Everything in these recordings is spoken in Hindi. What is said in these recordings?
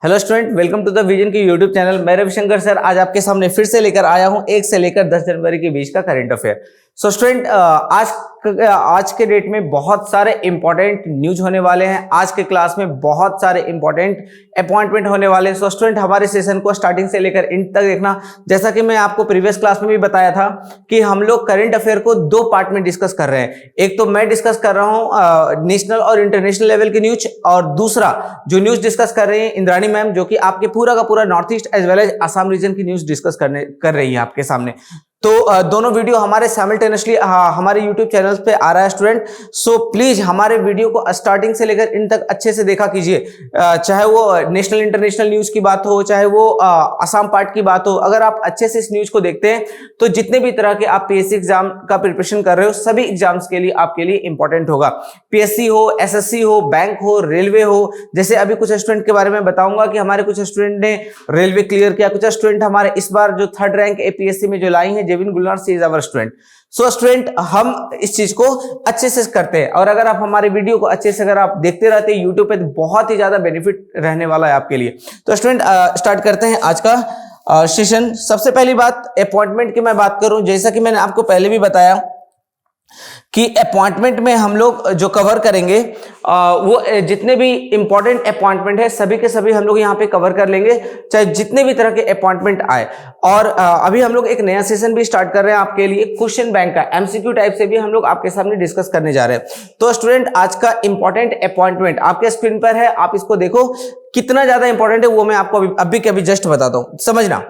Hello student, welcome to the vision की यूट्यूब चैनल। मैं रविशंकर सर आज आपके सामने फिर से लेकर आया हूं 1 से लेकर 10 जनवरी के बीच का करंट अफेयर। सो स्टूडेंट, आज के डेट में बहुत सारे इंपॉर्टेंट न्यूज होने वाले हैं। आज के क्लास में बहुत सारे इंपॉर्टेंट अपॉइंटमेंट होने वाले हैं। सो स्टूडेंट, हमारे सेशन को स्टार्टिंग से लेकर एंड तक देखना। जैसा कि मैं आपको प्रीवियस क्लास में भी बताया था कि हम लोग करंट अफेयर को 2 पार्ट में डिस्कस कर रहे हैं। एक तो मैं डिस्कस कर रहा हूं नेशनल और इंटरनेशनल लेवल की न्यूज, और दूसरा जो न्यूज डिस्कस कर रहे हैं इंद्राणी मैम, जो कि आपके पूरा का पूरा north east as well as Assam region की न्यूज डिस्कस कर रही है आपके सामने। तो दोनों वीडियो हमारे साइमल्टेनियसली हमारे YouTube चैनल पे आ रहा है स्टूडेंट। सो प्लीज हमारे वीडियो को स्टार्टिंग से लेकर इन तक अच्छे से देखा कीजिए। चाहे वो नेशनल इंटरनेशनल न्यूज की बात हो, चाहे वो असम पार्ट की बात हो। अगर आप अच्छे से इस न्यूज को देखते हैं तो जितने भी तरह के आप PSC एग्जाम का प्रिपरेशन कर रहे हो, सभी एग्जाम्स के लिए आपके लिए इंपॉर्टेंट होगा। PSC हो, SSC हो, बैंक हो, रेलवे हो। जैसे अभी कुछ स्टूडेंट के बारे में बताऊंगा कि हमारे कुछ स्टूडेंट ने रेलवे क्लियर किया, कुछ स्टूडेंट हमारे इस बार जो 3rd रैंक APSC में जो लाई है, Jevin Gulnar she is our student. So student, हम इस चीज को अच्छे से करते हैं, और अगर आप हमारे वीडियो को अच्छे से अगर आप देखते रहते हैं यूट्यूब पे तो बहुत ही ज्यादा बेनिफिट रहने वाला है आपके लिए। तो स्टूडेंट, स्टार्ट करते हैं आज का सेशन। सबसे पहली बात अपॉइंटमेंट की मैं बात करूं, जैसा कि मैंने आपको पहले भी बताया कि अपॉइंटमेंट में हम लोग जो कवर करेंगे वो जितने भी इंपॉर्टेंट अपॉइंटमेंट है सभी के सभी हम लोग यहाँ पे कवर कर लेंगे, चाहे जितने भी तरह के अपॉइंटमेंट आए। और अभी हम लोग एक नया सेशन भी स्टार्ट कर रहे हैं आपके लिए, क्वेश्चन बैंक का MCQ टाइप से भी हम लोग आपके सामने डिस्कस करने जा रहे हैं। तो स्टूडेंट, आज का इंपॉर्टेंट अपॉइंटमेंट आपके स्क्रीन पर है, आप इसको देखो कितना ज्यादा इंपॉर्टेंट है वो मैं आपको अभी के अभी जस्ट बताता हूं, समझना।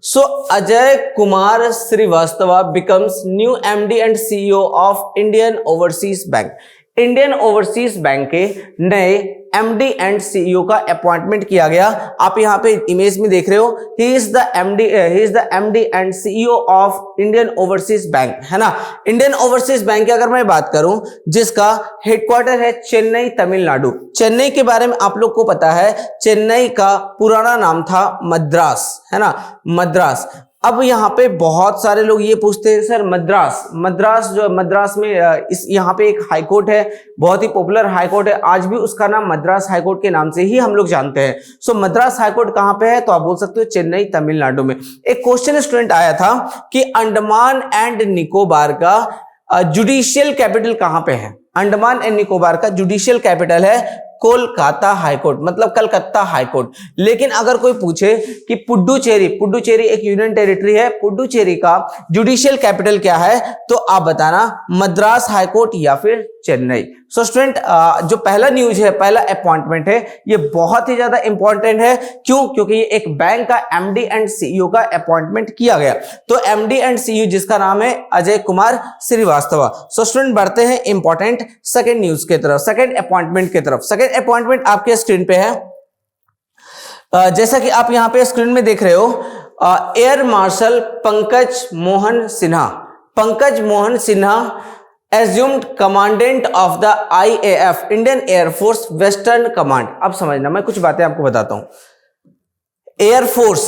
So Ajay Kumar Srivastava becomes new MD and CEO of Indian Overseas Bank. Indian Overseas Bank के नए MD एंड CEO का अपॉइंटमेंट किया गया। आप यहाँ पे इमेज में देख रहे हो, he is the MD and CEO of Indian Overseas bank, है ना। इंडियन ओवरसीज बैंक की अगर मैं बात करूं, जिसका हेडक्वार्टर है चेन्नई, तमिलनाडु। चेन्नई के बारे में आप लोग को पता है, चेन्नई का पुराना नाम था मद्रास, है ना, मद्रास। अब यहाँ पे बहुत सारे लोग ये पूछते हैं, सर मद्रास में इस यहाँ पे एक हाई कोर्ट है, बहुत ही पॉपुलर हाई कोर्ट है, आज भी उसका नाम मद्रास हाई कोर्ट के नाम से ही हम लोग जानते हैं। सो मद्रास हाई कोर्ट कहाँ पे है, तो आप बोल सकते हो चेन्नई, तमिलनाडु में। एक क्वेश्चन स्टूडेंट आया था कि अंडमान एंड निकोबार का जुडिशियल कैपिटल कहाँ पे है। अंडमान एंड निकोबार का जुडिशियल कैपिटल है कोलकाता हाईकोर्ट, मतलब कलकत्ता हाईकोर्ट। लेकिन अगर कोई पूछे कि पुडुचेरी एक यूनियन टेरिटरी है, पुडुचेरी का जुडिशियल कैपिटल क्या है, तो आप बताना मद्रास हाईकोर्ट या फिर चेन्नई। सो स्टूडेंट, जो पहला न्यूज है, पहला अपॉइंटमेंट है, ये बहुत ही ज्यादा इंपॉर्टेंट है। क्यों? क्योंकि ये एक बैंक का MD एंड CEO का अपॉइंटमेंट किया गया। तो MD एंड CEO जिसका नाम है अजय कुमार श्रीवास्तव। सो स्टूडेंट, बढ़ते हैं इंपॉर्टेंट सेकंड न्यूज की तरफ, सेकंड अपॉइंटमेंट की तरफ। सेकंड अपॉइंटमेंट आपके स्क्रीन पे है, जैसा कि आप यहां पे स्क्रीन में देख रहे हो, air marshal Pankaj Mohan Sinha assumed commandant of the IAF Indian air force western command. अब समझना, मैं कुछ बातें आपको बताता हूं। एयरफोर्स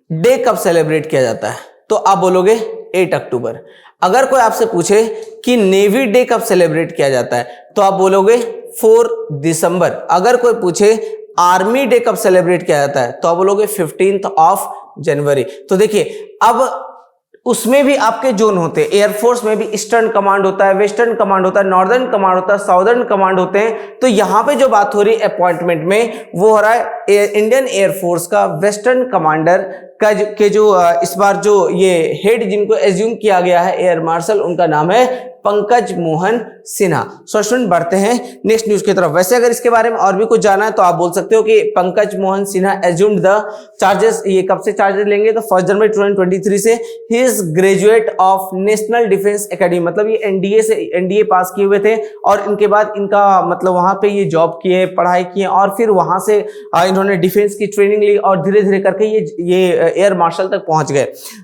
डे कब सेलिब्रेट किया जाता है, तो आप बोलोगे 8 अक्टूबर। अगर कोई आपसे पूछे कि नेवी डे कब सेलिब्रेट किया जाता है, तो आप बोलोगे 4 दिसंबर। अगर कोई पूछे आर्मी डे कब सेलिब्रेट किया जाता है, तो आप बोलोगे 15 जनवरी। तो देखिए, अब उसमें भी आपके जोन होते हैं। एयरफोर्स में भी ईस्टर्न कमांड होता है, वेस्टर्न कमांड होता है, नॉर्दर्न कमांड होता है, साउदर्न कमांड होते हैं। तो यहां पे जो बात हो रही है अपॉइंटमेंट में, वो हो रहा है इंडियन एयरफोर्स का वेस्टर्न कमांडर का के जो इस बार जो ये हेड जिनको एज्यूम किया गया है एयर मार्शल, उनका नाम है पंकज मोहन सिन्हा। सो स्टूडेंट, बढ़ते हैं नेक्स्ट न्यूज की तरफ। वैसे अगर इसके बारे में और भी कुछ जाना है तो आप बोल सकते हो कि Pankaj Mohan Sinha assumed the charges. ये कब से चार्जेस लेंगे, तो 1 जनवरी 2023 से। He is graduate of national defence academy, मतलब ये NDA पास किए हुए थे, और इनके बाद इनका मतलब वहां पे ये जॉब किए, पढ़ाई किए, और फिर वहां से इन्होंने डिफेंस की ट्रेनिंग ली, और धीरे धीरे करके ये एयर मार्शल तक पहुंच गए।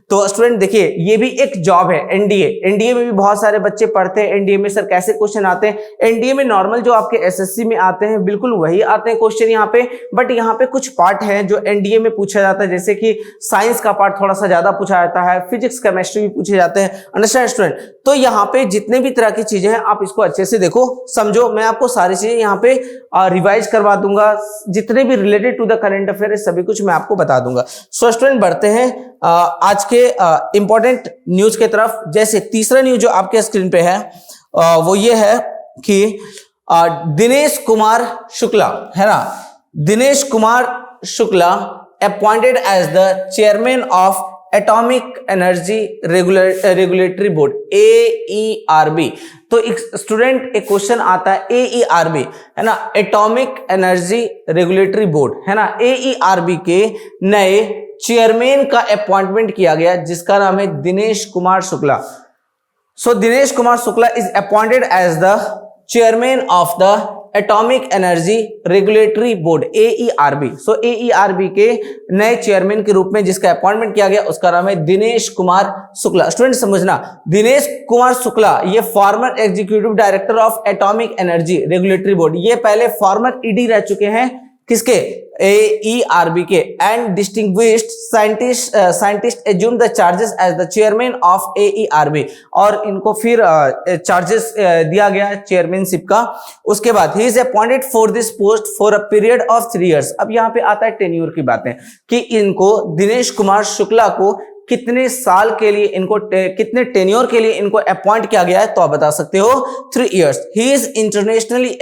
तो स्टूडेंट देखिए, ये भी एक जॉब है। एनडीए में भी बहुत सारे बच्चे पढ़ते हैं। एनडीए में सर कैसे क्वेश्चन आते हैं? एनडीए में नॉर्मल जो आपके एसएससी में आते हैं बिल्कुल वही आते हैं क्वेश्चन यहाँ पे, बट यहाँ पे कुछ पार्ट है जो एनडीए में पूछा जाता है, जैसे कि साइंस का पार्ट थोड़ा सा ज्यादा पूछा जाता है, फिजिक्स केमिस्ट्री भी पूछे जाते हैं। Understand student? तो यहाँ पे जितने भी तरह की चीजें हैं आप इसको अच्छे से देखो, समझो। मैं आपको सारी चीजें यहाँ पे रिवाइज करवा दूंगा, जितने भी related to the current affair सभी कुछ मैं आपको बता दूंगा। सो स्टूडेंट बढ़ते हैं आज के इंपॉर्टेंट न्यूज के तरफ। जैसे तीसरा न्यूज जो आपके स्क्रीन पे है वो ये है कि दिनेश कुमार शुक्ला, है ना, Dinesh Kumar Shukla appointed as the chairman of atomic energy regulatory board, AERB। तो एक स्टूडेंट एक क्वेश्चन आता है, AERB है ना, एटॉमिक एनर्जी रेगुलेटरी बोर्ड, है ना, AERB के नए चेयरमैन का अपॉइंटमेंट किया गया जिसका नाम है Dinesh Kumar Shukla. So Dinesh Kumar Shukla is appointed as the chairman of the atomic energy regulatory board, AERB। So AERB के नए चेयरमैन के रूप में जिसका अपॉइंटमेंट किया गया उसका नाम है दिनेश कुमार शुक्ला। स्टूडेंट समझना, दिनेश कुमार शुक्ला ये farmer executive director of atomic energy regulatory board, ये पहले फॉर्मर ED रह चुके हैं, किसके? AERB के। And distinguished scientist assume the charges as the chairman of AERB, और इनको फिर चार्जेस दिया गया चेयरमैनशिप का। उसके बाद he is appointed for this post for a period of 3 years। अब यहाँ पे आता है टेन्योर की बातें कि इनको दिनेश कुमार शुक्ला को कितने साल के लिए इनको कितने टेन्योर के लिए इनको अपॉइंट किया गया है, तो आप बता सकते हो 3 years। He is internationally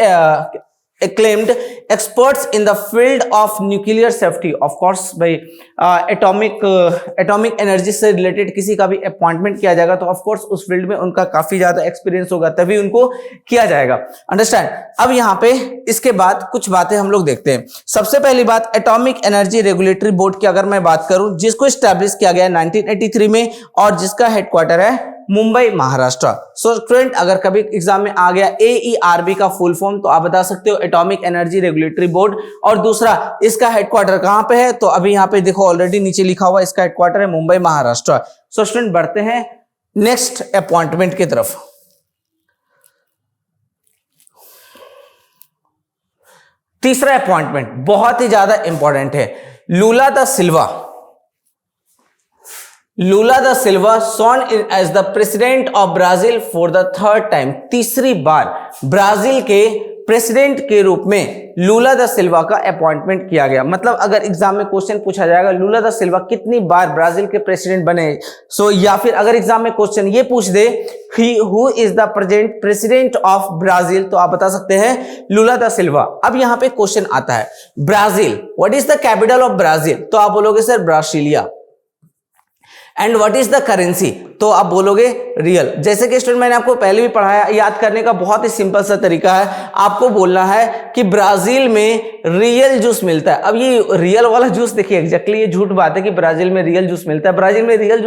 acclaimed experts in the field of nuclear safety। of course भाई एटॉमिक एनर्जी से रिलेटेड किसी का भी अपॉइंटमेंट किया जाएगा तो of course उस फील्ड में उनका काफी ज्यादा एक्सपीरियंस होगा, तभी उनको किया जाएगा। अंडरस्टैंड? अब यहाँ पे इसके बाद कुछ बातें हम लोग देखते हैं। सबसे पहली बात, एटॉमिक एनर्जी रेगुलेटरी बोर्ड की अगर मैं बात करूं, जिसको स्टैब्लिश किया गया 1983 में और जिसका हेडक्वार्टर है मुंबई, महाराष्ट्र। सो स्टूडेंट अगर कभी एग्जाम में आ गया AERB का फुल फॉर्म तो आप बता सकते हो एटॉमिक एनर्जी रेगुलेटरी बोर्ड, और दूसरा इसका हेडक्वार्टर कहां पे है, तो अभी यहां पे देखो ऑलरेडी नीचे लिखा हुआ इसका हेडक्वार्टर है मुंबई, महाराष्ट्र। सो स्टूडेंट बढ़ते हैं नेक्स्ट अपॉइंटमेंट की तरफ। तीसरा अपॉइंटमेंट बहुत ही ज्यादा इंपॉर्टेंट है, लूला da Silva. Lula da Silva sworn in as the president of Brazil for the 3rd time, तीसरी बार ब्राजील के प्रेसिडेंट के रूप में लूला दा सिल्वा का अपॉइंटमेंट किया गया। मतलब अगर एग्जाम में क्वेश्चन पूछा जाएगा लूला दा सिल्वा कितनी बार ब्राजील के प्रेसिडेंट बने, सो या फिर अगर एग्जाम में क्वेश्चन ये पूछ they who is the present president of Brazil, तो आप बता सकते हैं लूला दा सिल्वा। अब यहाँ पे क्वेश्चन आता है Brazil, what is the capital of Brazil, तो आप बोलोगे sir Brasilia. And what is the currency, तो आप बोलोगे रियल। जैसे कि स्टूडेंट मैंने आपको पहले भी पढ़ाया, याद करने का बहुत ही सिंपल सा तरीका है, आपको बोलना है कि ब्राजील में रियल जूस मिलता है। अब ये रियल वाला जूस देखिए एग्जैक्टली ये झूठ बात है कि ब्राजील में रियल जूस मिलता है, ब्राजील में रियल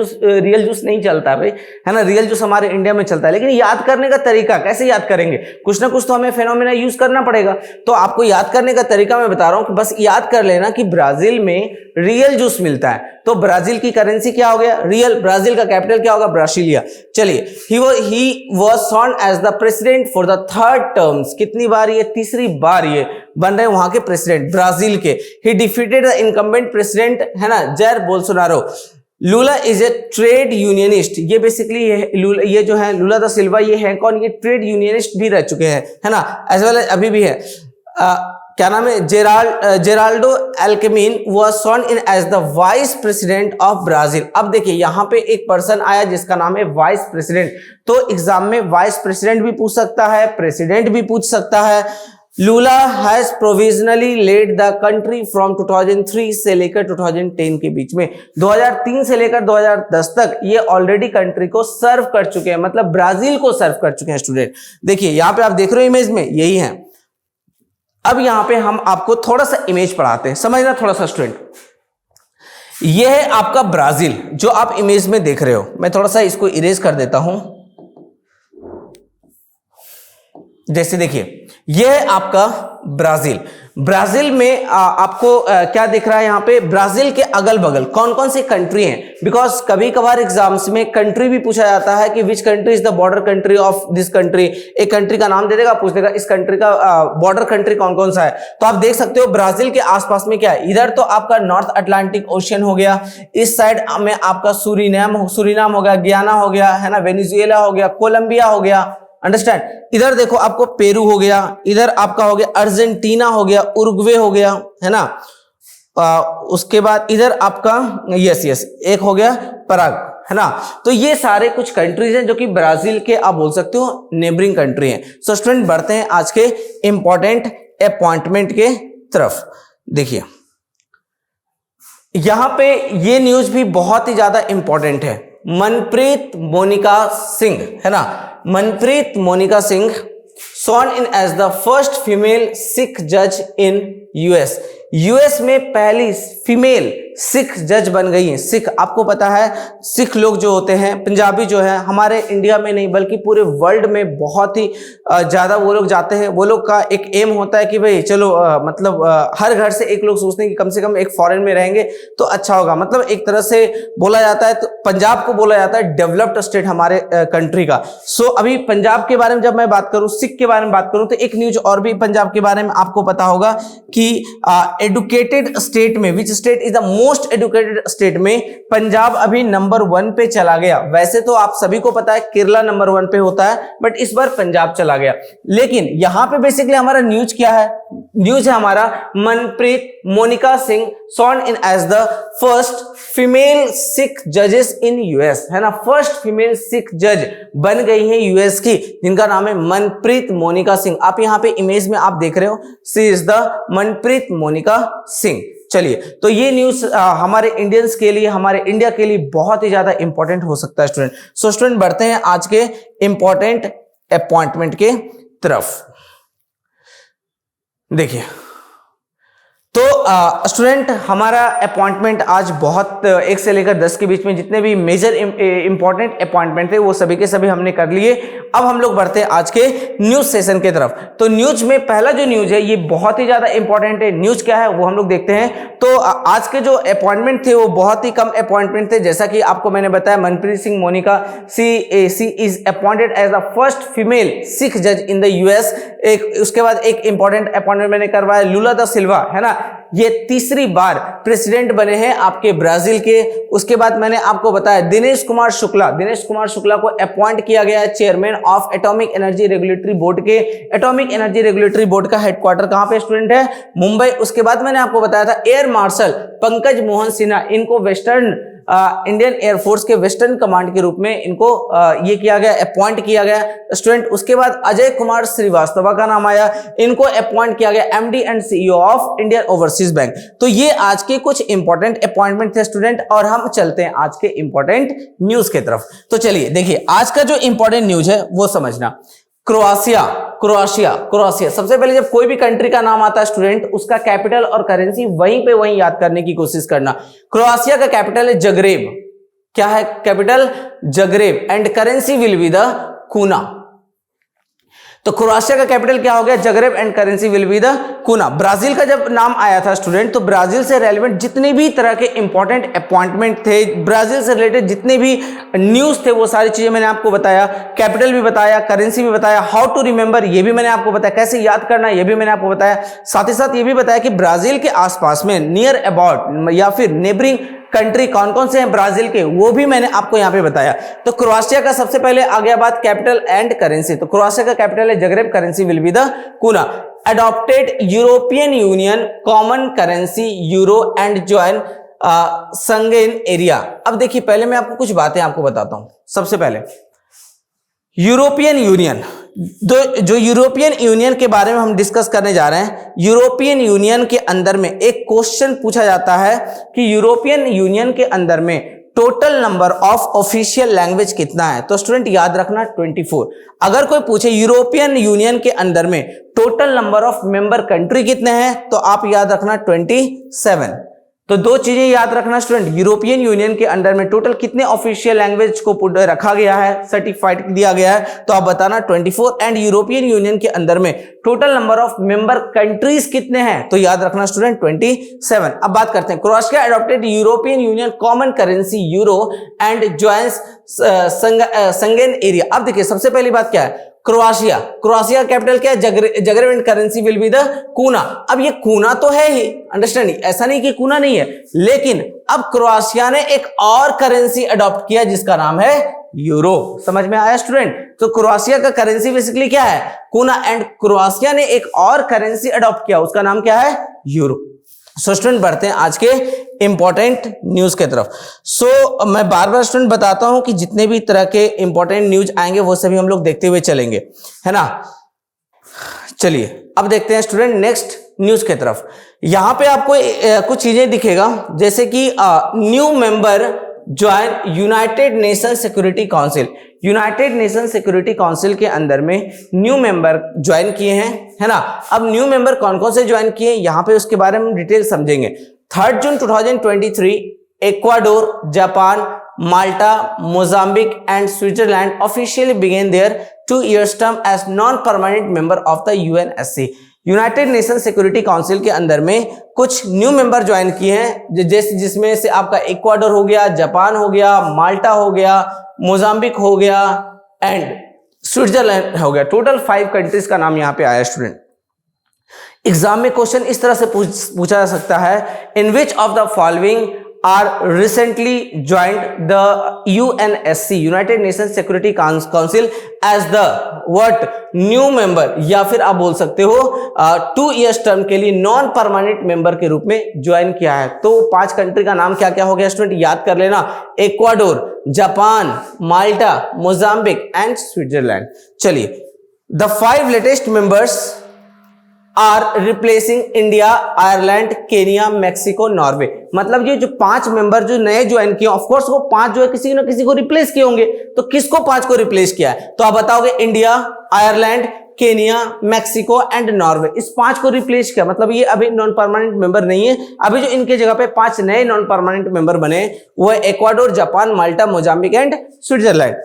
जूस नहीं चलता है भाई, है ना, रियल जूस हमारे इंडिया में चलता है। लेकिन याद करने का तरीका कैसे याद करेंगे, कुछ ना कुछ तो हमें फेनोमेना यूज करना पड़ेगा। तो आपको याद करने का तरीका मैं बता रहा हूं कि बस याद कर लेना कि ब्राजील में रियल जूस मिलता है, तो ब्राजील की करेंसी क्या हो गया, रियल। ब्राजील का कैपिटल क्या होगा, ब्रासीलिया। चलिए, he was sworn as the president for the 3rd terms, कितनी बार ये, तीसरी बार ये बन रहे वहां के प्रेसिडेंट ब्राजील के। ही डिफीटेड द इनकम्बेंट प्रेसिडेंट, है ना, Jair Bolsonaro. Lula is a trade unionist, ये बेसिकली ये जो है लूला दा सिल्वा, ये है कौन, ये ट्रेड यूनियनिस्ट भी रह चुके हैं, है ना, एज वेल एज अभी भी है। क्या नाम है, Geraldo Alckmin was sworn in as the vice president of Brazil. अब देखिए यहाँ पे एक पर्सन आया जिसका नाम है वाइस प्रेसिडेंट, तो एग्जाम में वाइस प्रेसिडेंट भी पूछ सकता है, प्रेसिडेंट भी पूछ सकता है। Lula has provisionally led the country from 2003 से लेकर 2010 के बीच में, 2003 से लेकर 2010 तक ये ऑलरेडी कंट्री को सर्व कर चुके हैं, मतलब ब्राजील को सर्व कर चुके हैं। स्टूडेंट देखिए यहाँ पे आप देख रहे हो इमेज में, यही है। अब यहां पे हम आपको थोड़ा सा इमेज पढ़ाते हैं, समझना थोड़ा सा स्टूडेंट। यह है आपका ब्राजील जो आप इमेज में देख रहे हो, मैं थोड़ा सा इसको इरेज कर देता हूं। जैसे देखिए यह है आपका ब्राजील, ब्राजील में आपको क्या दिख रहा है यहाँ पे, ब्राजील के अगल बगल कौन कौन सी कंट्री हैं, बिकॉज कभी कभार एग्जाम्स में कंट्री भी पूछा जाता है कि which country is the border country of this country, एक कंट्री का नाम दे देगा, पूछ देगा इस कंट्री का बॉर्डर कंट्री कौन कौन सा है। तो आप देख सकते हो ब्राजील के आसपास में क्या है, इधर तो आपका नॉर्थ अटलांटिक ओशियन हो गया, इस साइड में आपका सूरीनाम हो गया, गियाना हो गया, है ना, वेनेजुएला हो गया, कोलंबिया हो गया, अंडरस्टैंड। इधर देखो आपको पेरू हो गया, इधर आपका हो गया अर्जेंटीना हो गया, उरुग्वे हो गया, है ना, उसके बाद इधर आपका यस एक हो गया पराग, है ना। तो ये सारे कुछ कंट्रीज हैं जो कि ब्राजील के आप बोल सकते हो नेबरिंग कंट्री हैं। सो स्टूडेंट बढ़ते हैं आज के इंपॉर्टेंट अपॉइंटमेंट के तरफ। देखिए यहां पे ये न्यूज भी बहुत ही ज्यादा इंपॉर्टेंट है, मनप्रीत मोनिका सिंह, है ना, Manpreet Monika Singh sworn in as the first female Sikh judge in US। US में पहली फीमेल सिख जज बन गई हैं। सिख आपको पता है, सिख लोग जो होते हैं, पंजाबी जो है, हमारे इंडिया में नहीं बल्कि पूरे वर्ल्ड में बहुत ही ज्यादा वो लोग जाते हैं। वो लोग का एक एम होता है कि भाई चलो मतलब हर घर से एक लोग सोचते हैं कि कम से कम एक फॉरेन में रहेंगे तो अच्छा होगा। मतलब एक तरह से बोला जाता है, तो पंजाब को बोला जाता है डेवलप्ड स्टेट हमारे कंट्री का। सो अभी पंजाब के बारे में जब मैं बात करूं, सिख के बारे में बात करूं, तो एक न्यूज और भी पंजाब के बारे में आपको पता होगा कि एडुकेटेड स्टेट में, which state is the most educated state में पंजाब अभी नंबर 1 पे चला गया। वैसे तो आप सभी को पता है केरला नंबर 1 पे होता है, बट इस बार पंजाब चला गया। लेकिन यहां पे बेसिकली हमारा न्यूज क्या है, न्यूज है हमारा Manpreet Monika Singh sworn in as the first female Sikh judges in US, है ना, फर्स्ट फीमेल सिख जज बन गई है यूएस की, जिनका नाम है मनप्रीत मोनिका सिंह। आप यहां पे इमेज में आप देख रहे हो, सी इज द मनप्रीत मोनिका सिंह। चलिए, तो ये न्यूज हमारे इंडियंस के लिए, हमारे इंडिया के लिए बहुत ही ज्यादा इंपॉर्टेंट हो सकता है स्टूडेंट। सो स्टूडेंट बढ़ते हैं आज के इंपॉर्टेंट अपॉइंटमेंट के तरफ। देखिए तो स्टूडेंट हमारा अपॉइंटमेंट आज बहुत 1 से लेकर 10 के बीच में जितने भी मेजर इंपॉर्टेंट अपॉइंटमेंट थे वो सभी के सभी हमने कर लिए। अब हम लोग बढ़ते हैं आज के न्यूज सेशन के तरफ। तो न्यूज में पहला जो न्यूज है ये बहुत ही ज्यादा इंपॉर्टेंट है। न्यूज क्या है वो हम लोग देखते हैं। तो आज के जो अपॉइंटमेंट थे वो बहुत ही कम अपॉइंटमेंट थे। जैसा कि आपको मैंने बताया, Manpreet Singh Monica she is appointed as the first female Sikh जज इन द यूएस। एक उसके बाद एक इंपॉर्टेंट अपॉइंटमेंट मैंने करवाया, लुला दा सिल्वा, है ना, ये तीसरी बार प्रेसिडेंट बने हैं आपके ब्राजील के। उसके बाद मैंने आपको बताया दिनेश कुमार शुक्ला को अपॉइंट किया गया है chairman of atomic energy regulatory board के। एटॉमिक एनर्जी रेगुलेटरी बोर्ड का हेडक्वार्टर कहां पे स्टूडेंट है? मुंबई। उसके बाद मैंने आपको बताया था एयर मार्शल पंकज मोहन सिन्हा, इनको वेस्टर्न इंडियन एयरफोर्स के वेस्टर्न कमांड के रूप में इनको ये किया गया, अपॉइंट किया गया स्टूडेंट। उसके बाद अजय कुमार श्रीवास्तव का नाम आया, इनको अपॉइंट किया गया MD and CEO of Indian Overseas bank. तो ये आज के कुछ इंपॉर्टेंट अपॉइंटमेंट थे स्टूडेंट, और हम चलते हैं आज के इंपॉर्टेंट न्यूज के तरफ। तो चलिए देखिए, आज का जो इंपॉर्टेंट न्यूज है वो समझना। क्रोएशिया। सबसे पहले जब कोई भी कंट्री का नाम आता है स्टूडेंट, उसका कैपिटल और करेंसी वहीं याद करने की कोशिश करना। क्रोएशिया का कैपिटल है जगरेब। क्या है capital? Zagreb. And currency will be the कूना। तो क्रोएशिया का कैपिटल क्या हो गया? Zagreb. And currency will be the कूना। ब्राजील का जब नाम आया था स्टूडेंट, तो ब्राजील से रेलेवेंट जितने भी तरह के इंपॉर्टेंट अपॉइंटमेंट थे, ब्राजील से रिलेटेड जितने भी न्यूज थे, वो सारी चीजें मैंने आपको बताया। कैपिटल भी बताया, करेंसी भी बताया, हाउ टू रिमेंबर ये भी मैंने आपको बताया, कैसे याद करना ये भी मैंने आपको बताया। साथ ही साथ ये भी बताया कि ब्राजील के आसपास में नियर अबाउट या फिर नेबरिंग कंट्री कौन कौन से हैं ब्राजील के, वो भी मैंने आपको यहां पे बताया। तो क्रोएशिया का सबसे पहले आ गया बात कैपिटल एंड करेंसी। तो क्रोएशिया का कैपिटल है Zagreb, currency will be the kuna. Adopted European union common currency euro and join Schengen area. अब देखिए, पहले मैं आपको कुछ बातें आपको बताता हूं। सबसे पहले यूरोपियन यूनियन, जो यूरोपियन यूनियन के बारे में हम डिस्कस करने जा रहे हैं। यूरोपियन यूनियन के अंदर में एक क्वेश्चन पूछा जाता है कि यूरोपियन यूनियन के अंदर में total number of official language कितना है? तो स्टूडेंट याद रखना 24। अगर कोई पूछे यूरोपियन यूनियन के अंदर में total number of member country कितने हैं, तो आप याद रखना 27। तो दो चीजें याद रखना स्टूडेंट, यूरोपियन यूनियन के अंडर में टोटल कितने ऑफिशियल लैंग्वेज को रखा गया है, सर्टिफाइड दिया गया है, तो आप बताना 24। एंड यूरोपियन यूनियन के अंदर में total number of member countries कितने हैं, तो याद रखना स्टूडेंट 27। अब बात करते हैं, Croatia adopted European union common currency euro and joins Schengen area. अब देखिए सबसे पहली बात क्या है, क्रोएशिया, क्रोएशिया कैपिटल क्या है, जगरेवेंट करेंसी विल बी द कूना। अब ये कूना तो है ही, अंडरस्टैंड, ऐसा नहीं कि कूना नहीं है, लेकिन अब क्रोएशिया ने एक और करेंसी अडॉप्ट किया जिसका नाम है यूरो। समझ में आया स्टूडेंट? तो क्रोएशिया का करेंसी बेसिकली क्या है, कूना, एंड क्रोएशिया ने एक और करेंसी अडॉप्ट किया, उसका नाम क्या है, यूरो। सो स्टूडेंट बढ़ते हैं आज के इंपॉर्टेंट न्यूज के तरफ। मैं बार बार स्टूडेंट बताता हूं कि जितने भी तरह के इंपॉर्टेंट न्यूज आएंगे वो सभी हम लोग देखते हुए चलेंगे, है ना। चलिए अब देखते हैं स्टूडेंट नेक्स्ट न्यूज के तरफ। यहां पे आपको कुछ चीजें दिखेगा, जैसे कि new member join United nation security council. United nation security Council के अंदर में न्यू मेंबर ज्वाइन किए हैं, है ना। अब न्यू मेंबर कौन कौन से ज्वाइन किए यहां पे उसके बारे में डिटेल समझेंगे। 3 June 2023 Ecuador, Japan, Malta, Mozambique and Switzerland officially begin their 2 years term as non permanent member of the UNSC. United nation security Council के अंदर में कुछ न्यू मेंबर ज्वाइन किए हैं, जिसमें से आपका इक्वाडोर हो गया, जापान हो गया, माल्टा हो गया, मोजाम्बिक हो गया एंड स्विट्जरलैंड हो गया। टोटल 5 कंट्रीज का नाम यहां पे आया स्टूडेंट। एग्जाम में क्वेश्चन इस तरह से पूछा जा सकता है, in which of the following are recently joined the UNSC, United nation security council as the what new member, या फिर आप बोल सकते हो 2 years टर्म के लिए नॉन परमानेंट मेंबर के रूप में ज्वाइन किया है। तो 5 कंट्री का नाम क्या क्या हो गया स्टूडेंट, याद कर लेना, Ecuador, Japan, Malta, Mozambique and Switzerland. चलिए, the 5 latest members are replacing India, Ireland, Kenya, Mexico, Norway. मतलब ये जो 5 मेंबर जो नए ज्वाइन किए, ऑफ कोर्स वो 5 जो है किसी न किसी को रिप्लेस किए होंगे, तो किसको 5 को रिप्लेस किया है, तो आप बताओगे India, Ireland, Kenya, Mexico and Norway. इस 5 को रिप्लेस किया, मतलब ये अभी नॉन परमानेंट मेंबर नहीं है। अभी जो इनके जगह पे 5 नए नॉन परमानेंट मेंबर बने वो है Ecuador, Japan, Malta, Mozambique and Switzerland.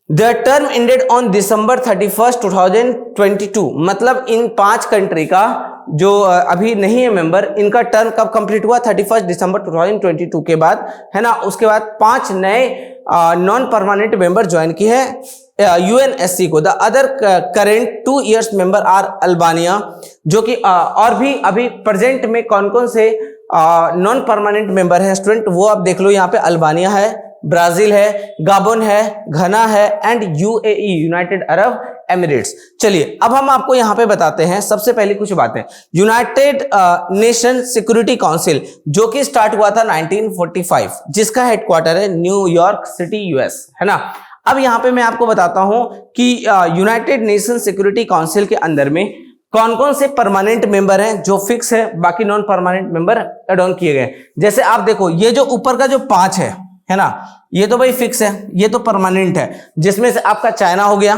The term ended on December 31st, 2022। मतलब इन 5 कंट्री का जो अभी नहीं है मेंबर, इनका टर्म कब कंप्लीट हुआ, 31 दिसंबर 2022 के बाद, है ना। उसके बाद 5 नए नॉन परमानेंट मेंबर ज्वाइन किए हैं यूएनएससी को। The other current 2 years member are Albania, जो कि और भी अभी प्रेजेंट में कौन कौन से नॉन परमानेंट मेंबर है स्टूडेंट, वो आप देख लो। यहाँ पे अल्बानिया है, ब्राजील है, गाबोन है, घना है and UAE, United Arab Emirates. चलिए अब हम आपको यहां पे बताते हैं सबसे पहले कुछ बातें। यूनाइटेड नेशन सिक्योरिटी काउंसिल जो कि स्टार्ट हुआ था 1945, जिसका हेडक्वार्टर है न्यूयॉर्क सिटी, यूएस, है ना। अब यहां पे मैं आपको बताता हूं कि यूनाइटेड नेशन सिक्योरिटी काउंसिल के अंदर में कौन कौन से परमानेंट मेंबर हैं जो फिक्स है, बाकी non permanent member add on किए गए। जैसे आप देखो, ये जो ऊपर का जो 5 है ना, ये तो भाई फिक्स है, ये तो परमानेंट है, जिसमें से आपका चाइना हो गया,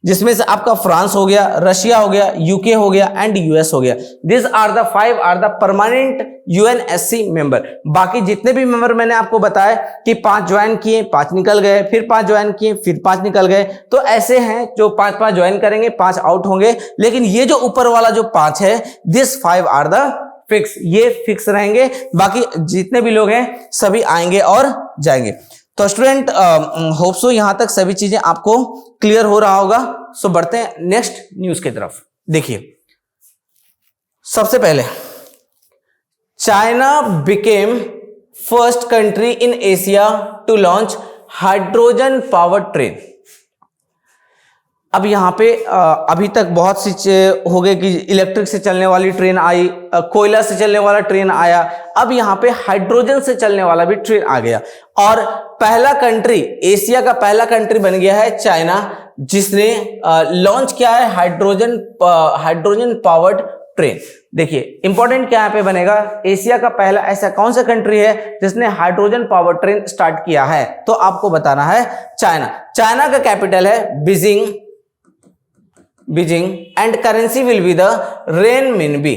जिसमें से आपका फ्रांस हो गया, रशिया हो गया, यूके हो गया एंड यूएस हो गया। This are the 5 are the permanent UNSC member. बाकी जितने भी मेंबर मैंने आपको बताया कि 5 ज्वाइन किए, 5 निकल गए, फिर 5 ज्वाइन किए, फिर 5 निकल गए, तो ऐसे हैं जो 5 ज्वाइन करेंगे, 5 आउट होंगे। लेकिन ये जो ऊपर वाला जो 5 है, दिस 5 आर द फिक्स, ये फिक्स रहेंगे। बाकी जितने भी लोग हैं सभी आएंगे और जाएंगे। तो स्टूडेंट होप सो यहां तक सभी चीजें आपको क्लियर हो रहा होगा। सो बढ़ते हैं नेक्स्ट न्यूज की तरफ। देखिए सबसे पहले, China became first country in Asia to launch hydrogen power train. अब यहाँ पे अभी तक बहुत सी हो गए कि इलेक्ट्रिक से चलने वाली ट्रेन आई, कोयला से चलने वाला ट्रेन आया, अब यहाँ पे हाइड्रोजन से चलने वाला भी ट्रेन आ गया। और पहला कंट्री, एशिया का पहला कंट्री बन गया है चाइना, जिसने लॉन्च किया है हाइड्रोजन पावर्ड ट्रेन। देखिए इंपॉर्टेंट क्या यहाँ पे बनेगा, एशिया का पहला ऐसा कौन सा कंट्री है जिसने हाइड्रोजन पावर ट्रेन स्टार्ट किया है, तो आपको बताना है चाइना। चाइना का कैपिटल है Beijing and currency will be the renminbi.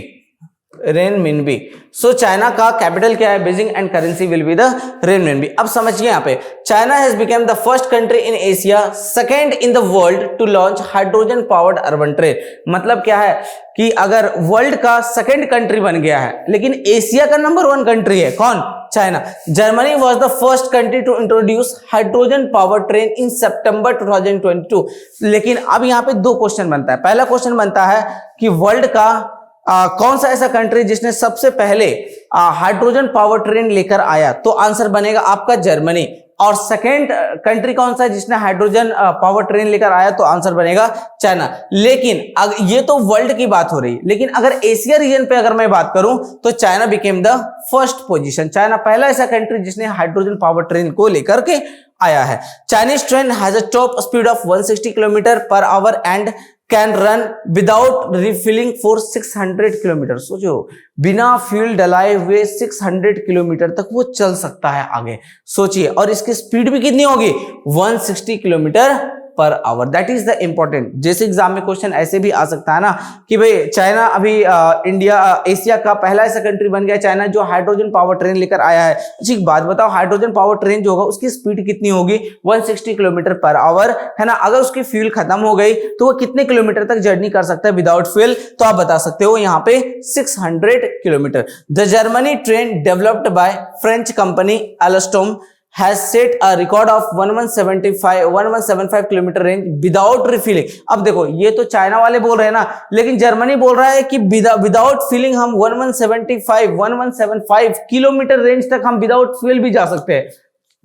Renminbi. So China का कैपिटल क्या है, Beijing, and currency will be the renminbi. अब समझिए यहाँ पे, China has become the first country in Asia, second in the world to launch hydrogen powered urban train. मतलब क्या है कि अगर वर्ल्ड का सेकेंड कंट्री बन गया है, लेकिन एशिया का नंबर 1 कंट्री है कौन, China. Germany was the first country to introduce hydrogen power train in सितंबर 2022। लेकिन अब यहाँ पे 2 क्वेश्चन बनता है। पहला क्वेश्चन बनता है कि वर्ल्ड का कौन सा ऐसा कंट्री जिसने सबसे पहले हाइड्रोजन पावर ट्रेन लेकर आया, तो आंसर बनेगा आपका जर्मनी। और सेकेंड कंट्री कौन सा है जिसने हाइड्रोजन पावर ट्रेन लेकर आया, तो आंसर बनेगा चाइना। लेकिन ये तो वर्ल्ड की बात हो रही है, लेकिन अगर एशिया रीजन पे अगर मैं बात करूं तो China became the first position. China पहला ऐसा कंट्री जिसने हाइड्रोजन पावर ट्रेन को लेकर के आया है। Chinese train has a top speed of 160 kilometre per hour and can run without refilling for 600 kilometre. सोचो, बिना फ्यूल डलाए हुए 600 किलोमीटर तक वो चल सकता है आगे, सोचिए। और इसकी स्पीड भी कितनी होगी, 160 kilometre per hour. That is the important. जैसे एग्जाम में क्वेश्चन ऐसे भी आ सकता है ना कि भाई चाइना अभी एशिया का पहला ऐसा कंट्री बन गया चाइना जो हाइड्रोजन पावर ट्रेन लेकर आया है। अच्छी बात बताओ, हाइड्रोजन पावर ट्रेन जो होगा उसकी स्पीड कितनी होगी, 160 किलोमीटर पर आवर, है ना। अगर उसकी फ्यूल खत्म हो गई तो वो कितने किलोमीटर तक जर्नी कर सकता है विदाउट फ्यूल, तो आप बता सकते हो यहाँ पे 600 kilometre. The Germany train developed by French company Alstom has set a record of 1175 kilometre range without refilling. अब देखो, ये तो चाइना वाले बोल रहे हैं ना, लेकिन जर्मनी बोल रहा है कि विदाउट फिलिंग हम 1175 किलोमीटर रेंज तक हम विदाउट फ्यूल भी जा सकते हैं।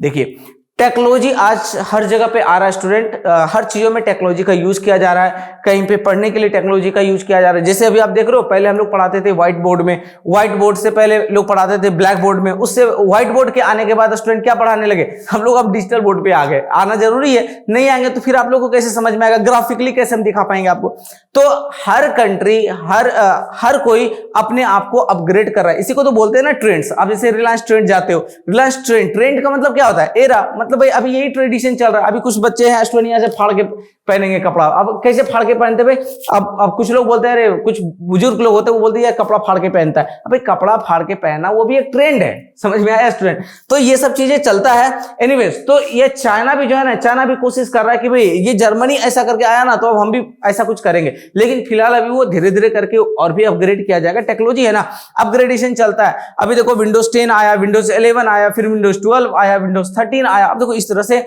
देखिए, टेक्नोलॉजी आज हर जगह पे आ रहा है स्टूडेंट, हर चीजों में टेक्नोलॉजी का यूज किया जा रहा है। कहीं पे पढ़ने के लिए टेक्नोलॉजी का यूज किया जा रहा है। जैसे अभी आप देख रहे हो, पहले हम लोग पढ़ाते थे व्हाइट बोर्ड में, व्हाइट बोर्ड से पहले लोग पढ़ाते थे ब्लैक बोर्ड में, उससे व्हाइट बोर्ड के आने के बाद स्टूडेंट क्या पढ़ाने लगे, हम लोग अब डिजिटल बोर्ड पे आ गए। आना जरूरी है, नहीं आएंगे तो फिर आप लोग को कैसे समझ में आएगा, ग्राफिकली कैसे हम दिखा पाएंगे आपको। तो हर कंट्री, हर कोई अपने आप को अपग्रेड कर रहा है। इसी को तो बोलते हैं ना ट्रेंड्स। अब जैसे रिलायंस ट्रेंड जाते हो, रिलायंस ट्रेंड का मतलब क्या होता है, एरा, मतलब भाई अभी यही ट्रेडिशन चल रहा है। अभी कुछ बच्चे हैं स्टूडेंट यहाँ से फाड़ के पहनेंगे कपड़ा। अब कैसे फाड़ के पहनते भाई, अब कुछ लोग बोलते हैं, अरे कुछ बुजुर्ग लोग होते हैं वो बोलते हैं यार कपड़ा फाड़ के पहनता है। अब कपड़ा फाड़ के पहनना वो भी एक ट्रेंड है, समझ में आया स्टूडेंट। तो ये सब चीजें चलता है। एनीवेज, तो ये चाइना भी जो है ना, चाइना भी कोशिश कर रहा है कि भाई ये जर्मनी ऐसा करके आया ना, तो अब हम भी ऐसा कुछ करेंगे। लेकिन फिलहाल अभी वो धीरे धीरे करके और भी अपग्रेड किया जाएगा। टेक्नोलॉजी है ना, अपग्रेडेशन चलता है। अभी देखो विंडोज 10 आया, विंडोज 11 आया, फिर विंडोज 12 आया, विंडोज 13 आया। अब देखो इस तरह से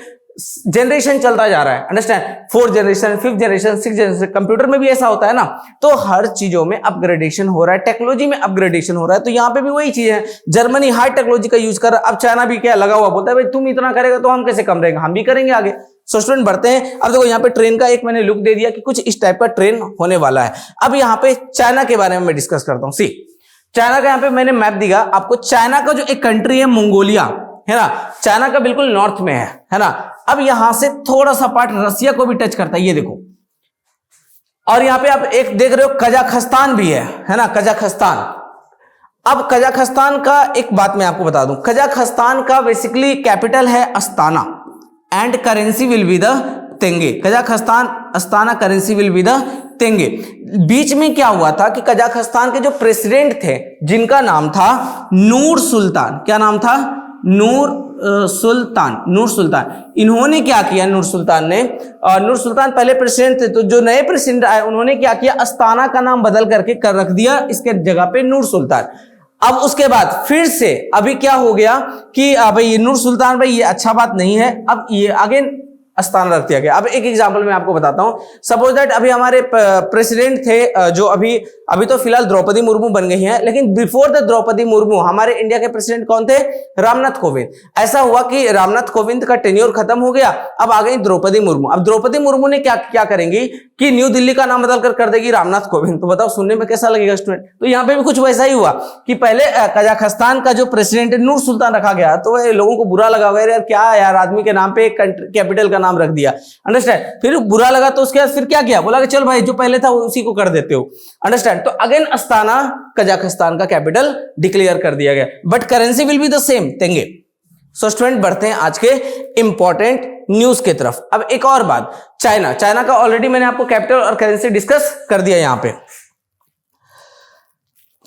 जनरेशन चलता जा रहा है, understand. 4th generation, 5th generation, 6th generation. Computer में भी ऐसा होता है ना, तो हर चीजों में अपग्रेडेशन हो रहा है, टेक्नोलॉजी में अपग्रेडेशन हो रहा है। तो यहाँ पे भी वही चीज है, जर्मनी हाई टेक्नोलॉजी का यूज कर रहा है। अब चाइना भी क्या लगा हुआ, बोलता है भाई तुम इतना करेगा तो हम कैसे कम रहेंगे, हम भी करेंगे आगे। सो स्टूडेंट बढ़ते हैं। अब देखो यहाँ पे ट्रेन का एक मैंने लुक दे दिया कि कुछ इस टाइप का ट्रेन होने वाला है। अब यहाँ पे चाइना के बारे में मैं डिस्कस करता हूँ। सी, चाइना का यहाँ पे मैंने मैप दिया आपको। चाइना का जो एक कंट्री है मंगोलिया, है ना, चाइना का बिल्कुल नॉर्थ में है ना। अब यहां से थोड़ा सा पार्ट रसिया को भी टच करता है, ये देखो। और यहां पे आप एक देख रहे हो कजाकिस्तान भी है ना, कजाकिस्तान। अब कजाकिस्तान का एक बात मैं आपको बता दूं, कजाकिस्तान का बेसिकली कैपिटल है Astana and currency will be the tenge. Kazakhstan Astana, currency will be the tenge. बीच में क्या हुआ था कि कजाकिस्तान के जो प्रेसिडेंट थे जिनका नाम था नूर सुल्तान, क्या नाम था, नूर सुल्तान। इन्होंने क्या किया, नूर सुल्तान पहले प्रेसिडेंट थे, तो जो नए प्रेसिडेंट आए उन्होंने क्या किया, अस्ताना का नाम बदल करके कर रख दिया इसके जगह पे नूर सुल्तान। अब उसके बाद फिर से अभी क्या हो गया कि भाई नूर सुल्तान, भाई ये अच्छा बात नहीं है, अब ये अगेन अस्ताना रख दिया गया। अब एक एग्जांपल मैं आपको बताता हूं। सपोज दैट अभी हमारे प्रेसिडेंट थे जो अभी तो फिलहाल द्रौपदी मुर्मू बन गई हैं, लेकिन बिफोर द द्रौपदी मुर्मू हमारे इंडिया के प्रेसिडेंट कौन थे, रामनाथ कोविंद। ऐसा हुआ कि रामनाथ कोविंद का टेन्योर खत्म हो गया, अब आ गई द्रौपदी मुर्मू। अब द्रौपदी मुर्मू ने क्या करेंगी कि न्यू दिल्ली का नाम बदल कर देगी रामनाथ कोविंद। तो बताओ सुनने में कैसा लगेगा स्टूडेंट। तो यहाँ पे भी कुछ वैसा ही हुआ कि पहले कजाकिस्तान का जो प्रेसिडेंट है नूर सुल्तान रखा गया, तो लोगों को बुरा लगा, यार क्या यार आदमी के नाम पे एक कैपिटल का नाम रख दिया, अंडरस्टैंड। फिर बुरा लगा तो उसके बाद फिर क्या किया, बोला कि चल भाई जो पहले था उसी को कर देते हो, अंडरस्टैंड। तो अगेन अस्ताना कजाकिस्तान का कैपिटल डिक्लेयर कर दिया गया, but currency will be the same, tenge. So student बढ़ते हैं आज के इंपॉर्टेंट न्यूज की तरफ। अब एक और बात, चाइना का ऑलरेडी मैंने आपको कैपिटल और करेंसी डिस्कस कर दिया। यहां पे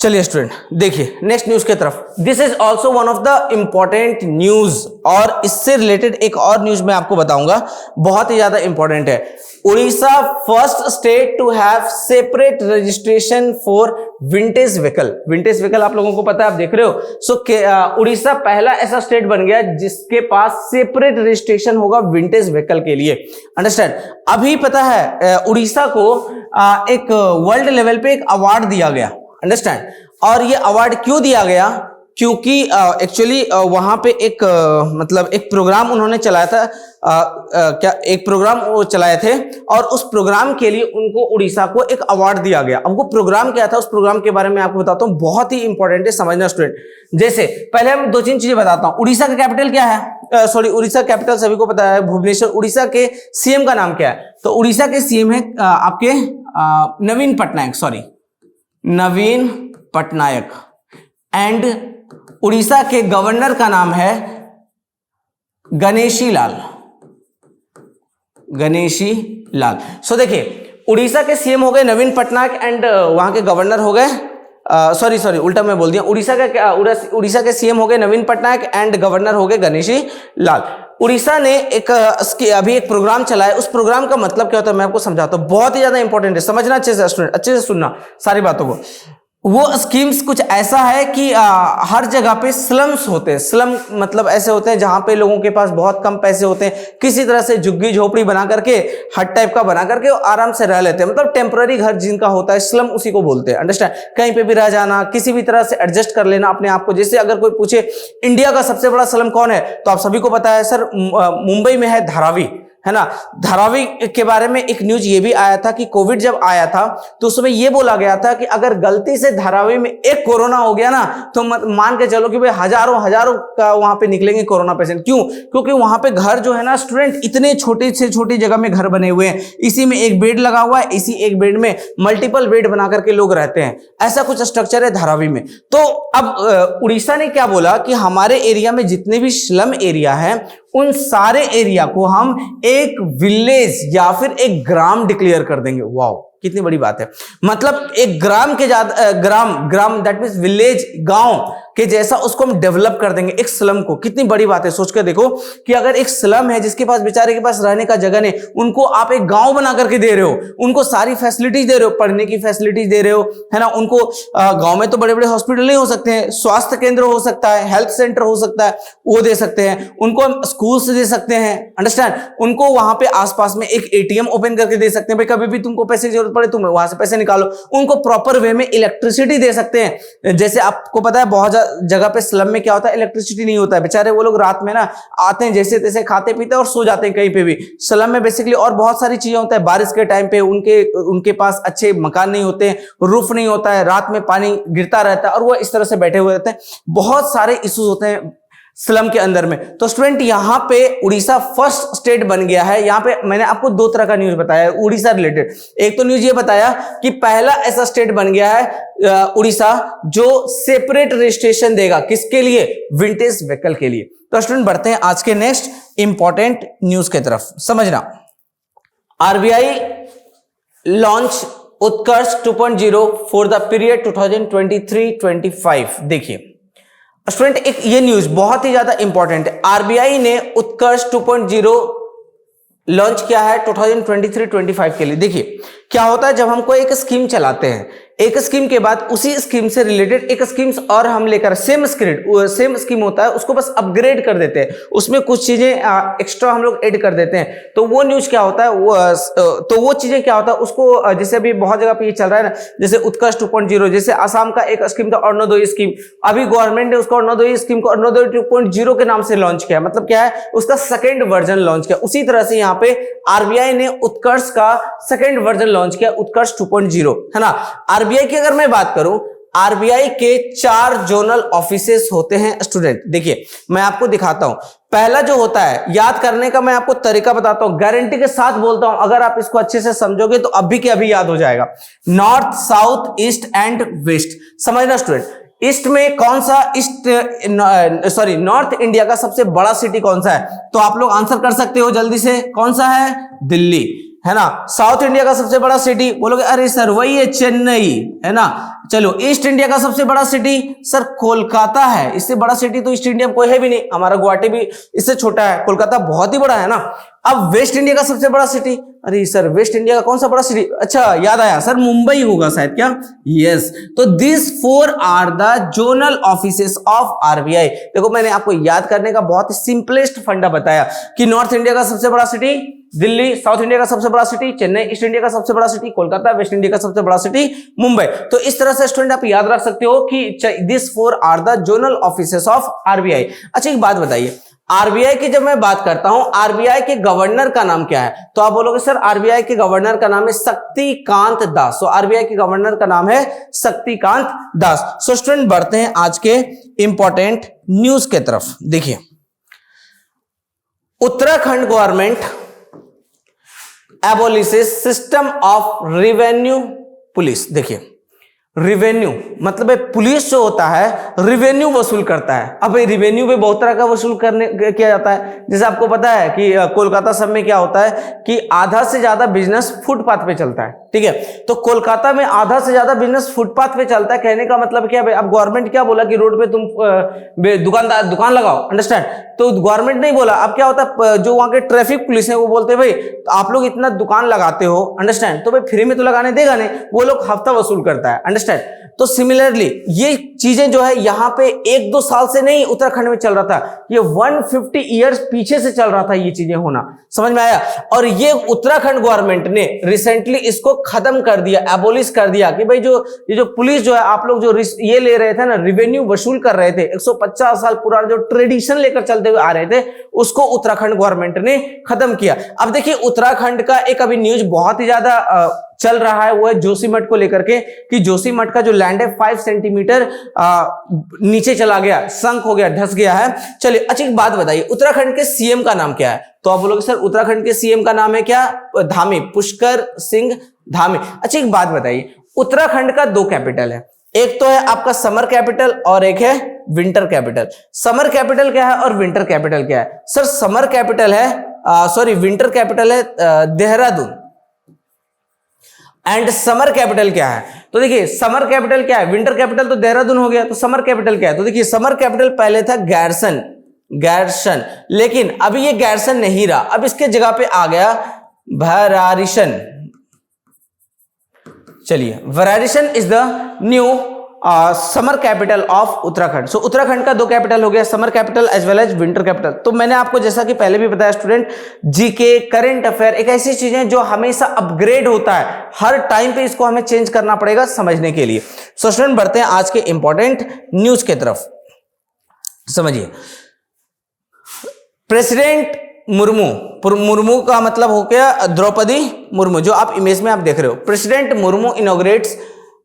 चलिए स्टूडेंट देखिए नेक्स्ट न्यूज की तरफ। This is also one of the important news, और इससे रिलेटेड एक और न्यूज मैं आपको बताऊंगा, बहुत ही ज्यादा इंपॉर्टेंट है। Orissa first state to have separate registration for vintage vehicle. Vintage vehicle आप लोगों को पता है, आप देख रहे हो। सो उड़ीसा पहला ऐसा स्टेट बन गया जिसके पास सेपरेट रजिस्ट्रेशन होगा विंटेज व्हीकल के लिए। अंडरस्टैंड। अभी पता है उड़ीसा को एक वर्ल्ड लेवल पे एक अवार्ड दिया गया। अंडरस्टैंड। और ये अवार्ड क्यों दिया गया? क्योंकि एक्चुअली वहां पे एक मतलब एक प्रोग्राम उन्होंने चलाया था, क्या एक प्रोग्राम वो चलाए थे, और उस प्रोग्राम के लिए उनको उड़ीसा को एक अवार्ड दिया गया। अब वो प्रोग्राम क्या था, उस प्रोग्राम के बारे में आपको बताता हूँ, बहुत ही इंपॉर्टेंट है समझना स्टूडेंट। जैसे पहले हम दो तीन चीजें बताता हूँ। उड़ीसा का कैपिटल क्या है? उड़ीसा कैपिटल सभी को पता है भुवनेश्वर। उड़ीसा के सीएम का नाम क्या है? तो उड़ीसा के सीएम है आपके नवीन पटनायक, नवीन पटनायक। एंड उड़ीसा के गवर्नर का नाम है गणेशी लाल। सो देखिए उड़ीसा के सीएम हो गए नवीन पटनायक एंड वहां के गवर्नर हो गए सॉरी उल्टा मैं बोल दिया। उड़ीसा के सीएम हो गए नवीन पटनायक एंड गवर्नर हो गए गणेशी लाल। उड़ीसा ने अभी एक प्रोग्राम चलाया। उस प्रोग्राम का मतलब क्या होता है मैं आपको समझाता हूं, बहुत ही ज्यादा इंपॉर्टेंट है, समझना अच्छे से स्टूडेंट, अच्छे से सुनना सारी बातों को। वो स्कीम्स कुछ ऐसा है कि हर जगह पे स्लम्स होते हैं। स्लम मतलब ऐसे होते हैं जहां पे लोगों के पास बहुत कम पैसे होते हैं, किसी तरह से झुग्गी झोपड़ी बना करके, हट टाइप का बना करके आराम से रह लेते हैं। मतलब टेम्पररी घर जिनका होता है, स्लम उसी को बोलते हैं। अंडरस्टैंड। कहीं पे भी रह जाना, किसी भी तरह से एडजस्ट कर लेना अपने आप को। जैसे अगर कोई पूछे इंडिया का सबसे बड़ा स्लम कौन है, तो आप सभी को पता है सर मुंबई में है धारावी, है ना। धारावी के बारे में एक न्यूज ये भी आया था कि कोविड जब आया था तो उसमें ये बोला गया था कि अगर गलती से धारावी में एक कोरोना हो गया ना तो मान के चलो कि भाई हजारों का वहां पे निकलेंगे कोरोना पेशेंट। क्यों? क्योंकि वहां पे घर जो है ना स्टूडेंट, इतने छोटे से छोटी जगह में घर बने हुए हैं, इसी में एक बेड लगा हुआ है, इसी एक बेड में मल्टीपल बेड बना करके लोग रहते हैं। ऐसा कुछ स्ट्रक्चर है धारावी में। तो अब उड़ीसा ने क्या बोला कि हमारे एरिया में जितने भी स्लम एरिया है उन सारे एरिया को हम एक विलेज या फिर एक ग्राम डिक्लेयर कर देंगे। वाओ, कितनी बड़ी बात है। मतलब एक ग्राम के ग्राम दैट मींस विलेज, गांव के जैसा उसको हम डेवलप कर देंगे एक स्लम को। कितनी बड़ी बात है, सोच कर देखो कि अगर एक स्लम है जिसके पास बेचारे के पास रहने का जगह नहीं, उनको आप एक गांव बना करके दे रहे हो, उनको सारी फैसिलिटीज दे रहे हो, पढ़ने की फैसिलिटीज दे रहे हो, है ना। उनको गांव में तो बड़े बड़े हॉस्पिटल नहीं हो सकते हैं, स्वास्थ्य केंद्र हो सकता है, हेल्थ सेंटर हो सकता है, वो दे सकते हैं। उनको हम स्कूल से दे सकते हैं। अंडरस्टैंड। उनको वहां पे आसपास में एक एटीएम ओपन करके दे सकते हैं, भाई कभी भी तुमको पैसे की जरूरत पड़े तुम वहां से पैसे निकालो। उनको प्रॉपर वे में इलेक्ट्रिसिटी दे सकते हैं। जैसे आपको पता है बहुत जगह पे स्लम में क्या होता है, इलेक्ट्रिसिटी नहीं होता है, बेचारे वो लोग रात में ना आते हैं जैसे तैसे, खाते पीते और सो जाते हैं कहीं पे भी। स्लम में बेसिकली और बहुत सारी चीजें होता है। बारिश के टाइम पे उनके पास अच्छे मकान नहीं होते हैं, रूफ नहीं होता है, रात में पानी गिरता रहता है और वो इस तरह से बैठे हुए रहते हैं। बहुत सारे इश्यूज होते हैं स्लम के अंदर में। तो स्टूडेंट यहां पे उड़ीसा फर्स्ट स्टेट बन गया है। यहां पे मैंने आपको दो तरह का न्यूज बताया उड़ीसा रिलेटेड। एक तो न्यूज ये बताया कि पहला ऐसा स्टेट बन गया है उड़ीसा जो सेपरेट रजिस्ट्रेशन देगा, किसके लिए? विंटेज व्हीकल के लिए। तो स्टूडेंट बढ़ते हैं आज के नेक्स्ट इंपॉर्टेंट न्यूज की तरफ। समझना, RBI launch Utkarsh 2.0 for the period 2023-25। देखिए स्टूडेंट एक ये न्यूज बहुत ही ज्यादा इंपॉर्टेंट है। आरबीआई ने उत्कर्ष 2.0 लॉन्च किया है 2023-25 के लिए। देखिए क्या होता है, जब हम कोई एक स्कीम चलाते हैं, एक स्कीम के बाद उसी स्कीम से रिलेटेड एक स्कीम्स और हम लेकर सेम स्कीम होता है, उसको बस अपग्रेड कर देते हैं, उसमें कुछ चीजें एक्स्ट्रा हम लोग ऐड कर देते हैं। तो वो न्यूज क्या होता है, वो चीजें क्या होता है उसको, जैसे अभी बहुत जगह पे ये चल रहा है ना, जैसे उत्कर्ष 2.0, जैसे असम का एक स्कीम था अरुणोदय स्कीम, अभी गवर्नमेंट ने उसको अरुणोदय स्कीम को अरुणोदय 2.0 के नाम से लॉन्च किया। मतलब क्या है, उसका सेकेंड वर्जन लॉन्च किया। उसी तरह से यहाँ पे आरबीआई ने उत्कर्ष का सेकेंड वर्जन लॉन्च किया, उत्कर्ष 2.0, है ना। आरबीआई की अगर मैं बात करूं, आरबीआई के 4 जोनल ऑफिसेस होते हैं स्टूडेंट। देखिए मैं आपको दिखाता हूं। पहला जो होता है, याद करने का मैं आपको तरीका बताता हूं, गारंटी के साथ बोलता हूं, अगर आप इसको अच्छे से समझोगे तो अभी के अभी याद हो जाएगा। North, south, east and west. समझना स्टूडेंट, ईस्ट में कौन सा, नॉर्थ इंडिया का सबसे बड़ा सिटी कौन सा है? तो आप लोग आंसर कर सकते हो जल्दी से, कौन सा है? दिल्ली। है ना। साउथ इंडिया का सबसे बड़ा सिटी बोलोगे अरे सर वही है चेन्नई, है ना। चलो ईस्ट इंडिया का सबसे बड़ा सिटी सर कोलकाता है, इससे बड़ा सिटी तो ईस्ट इंडिया में कोई है भी नहीं, हमारा गुवाहाटी भी इससे छोटा है, कोलकाता बहुत ही बड़ा है ना। अब वेस्ट इंडिया का सबसे बड़ा सिटी, अरे सर वेस्ट इंडिया का कौन सा बड़ा सिटी, अच्छा याद आया सर मुंबई होगा शायद, क्या, यस। तो this 4 are the zonal offices of RBI. देखो मैंने आपको याद करने का बहुत ही सिंपलेस्ट फंडा बताया कि नॉर्थ इंडिया का सबसे बड़ा सिटी दिल्ली, साउथ इंडिया का सबसे बड़ा सिटी चेन्नई, ईस्ट इंडिया का सबसे बड़ा सिटी कोलकाता, वेस्ट इंडिया का सबसे बड़ा सिटी मुंबई। तो इस तरह से स्टूडेंट आप याद रख सकते हो कि this 4 are the zonal offices of RBI. अच्छा एक बात बताइए, आरबीआई की जब मैं बात करता हूं आरबीआई के गवर्नर का नाम क्या है, तो आप बोलोगे सर आरबीआई के गवर्नर का नाम है शक्तिकांत दास। तो आरबीआई के गवर्नर का नाम है शक्तिकांत दास। सो स्टूडेंट बढ़ते हैं आज के इंपॉर्टेंट न्यूज के तरफ। देखिए Uttarakhand government abolishes system of revenue police. देखिए रिवेन्यू मतलब पुलिस जो होता है रिवेन्यू वसूल करता है। अब रिवेन्यू भी बहुत तरह का वसूल करने किया जाता है, जैसे आपको पता है कि कोलकाता सब में क्या होता है कि आधा से ज्यादा बिजनेस फुटपाथ पे चलता है, ठीक है। तो कोलकाता में आधा से ज्यादा बिजनेस फुटपाथ पे चलता है। कहने का मतलब क्या है, अब गवर्नमेंट क्या बोला कि रोड पे तुम दुकान लगाओ, अंडरस्टैंड। तो गवर्नमेंट नहीं बोला, अब क्या होता है जो वहां के ट्रैफिक पुलिस है वो बोलते हैं भाई तो आप लोग इतना दुकान लगाते हो, अंडरस्टैंड, तो भाई फ्री में तो लगाने देगा नहीं, वो लोग हफ्ता वसूल करता है, अंडरस्टैंड। तो सिमिलरली ये चीजें जो है यहाँ पे 1-2 साल से नहीं उत्तराखंड में चल रहा था, ये 150 ईयर्स पीछे से चल रहा था ये चीजें होना, समझ में आया। और ये उत्तराखंड गवर्नमेंट ने रिसेंटली इसको खत्म कर दिया, एबोलिश कर दिया कि भाई ये जो पुलिस जो है आप लोग जो ये ले रहे थे ना रिवेन्यू वसूल कर रहे थे 150 साल पुराना जो ट्रेडिशन लेकर चलते हुए आ रहे थे उसको उत्तराखंड गवर्नमेंट ने खत्म किया। अब देखिए उत्तराखंड का एक अभी न्यूज बहुत ही ज्यादा चल रहा है, वो है जोशीमठ को लेकर के कि जोशीमठ का जो लैंड है 5 सेंटीमीटर नीचे चला गया, संक हो गया, धस गया है। चलिए अच्छी बात बताइए उत्तराखंड के सीएम का नाम क्या है, तो आप बोलोगे सर उत्तराखंड के सीएम का नाम है क्या, धामी, पुष्कर सिंह धामी। अच्छा एक बात बताइए उत्तराखंड का 2 कैपिटल है, एक तो है आपका समर कैपिटल और एक है विंटर कैपिटल। समर कैपिटल क्या है और विंटर कैपिटल क्या है, सर समर कैपिटल है विंटर कैपिटल है देहरादून एंड समर कैपिटल क्या है, तो देखिए समर कैपिटल क्या है, विंटर कैपिटल तो देहरादून हो गया, तो समर कैपिटल क्या है, तो देखिए समर कैपिटल पहले था गैरसन, लेकिन अभी ये गैरसन नहीं रहा, अब इसके जगह पे आ गया भरारिशन। चलिए Bhararisain is the new summer capital of Uttarakhand. So Uttarakhand का 2 कैपिटल हो गया, summer capital as well as winter capital. तो मैंने आपको जैसा कि पहले भी बताया स्टूडेंट, जीके करंट अफेयर एक ऐसी चीज है जो हमेशा अपग्रेड होता है, हर टाइम पे इसको हमें चेंज करना पड़ेगा समझने के लिए। सो स्टूडेंट बढ़ते हैं आज के इंपॉर्टेंट न्यूज के तरफ। समझिए प्रेसिडेंट मुर्मू का मतलब हो गया द्रौपदी मुर्मू, जो आप इमेज में आप देख रहे हो। प्रेसिडेंट मुर्मू इनॉग्रेट्स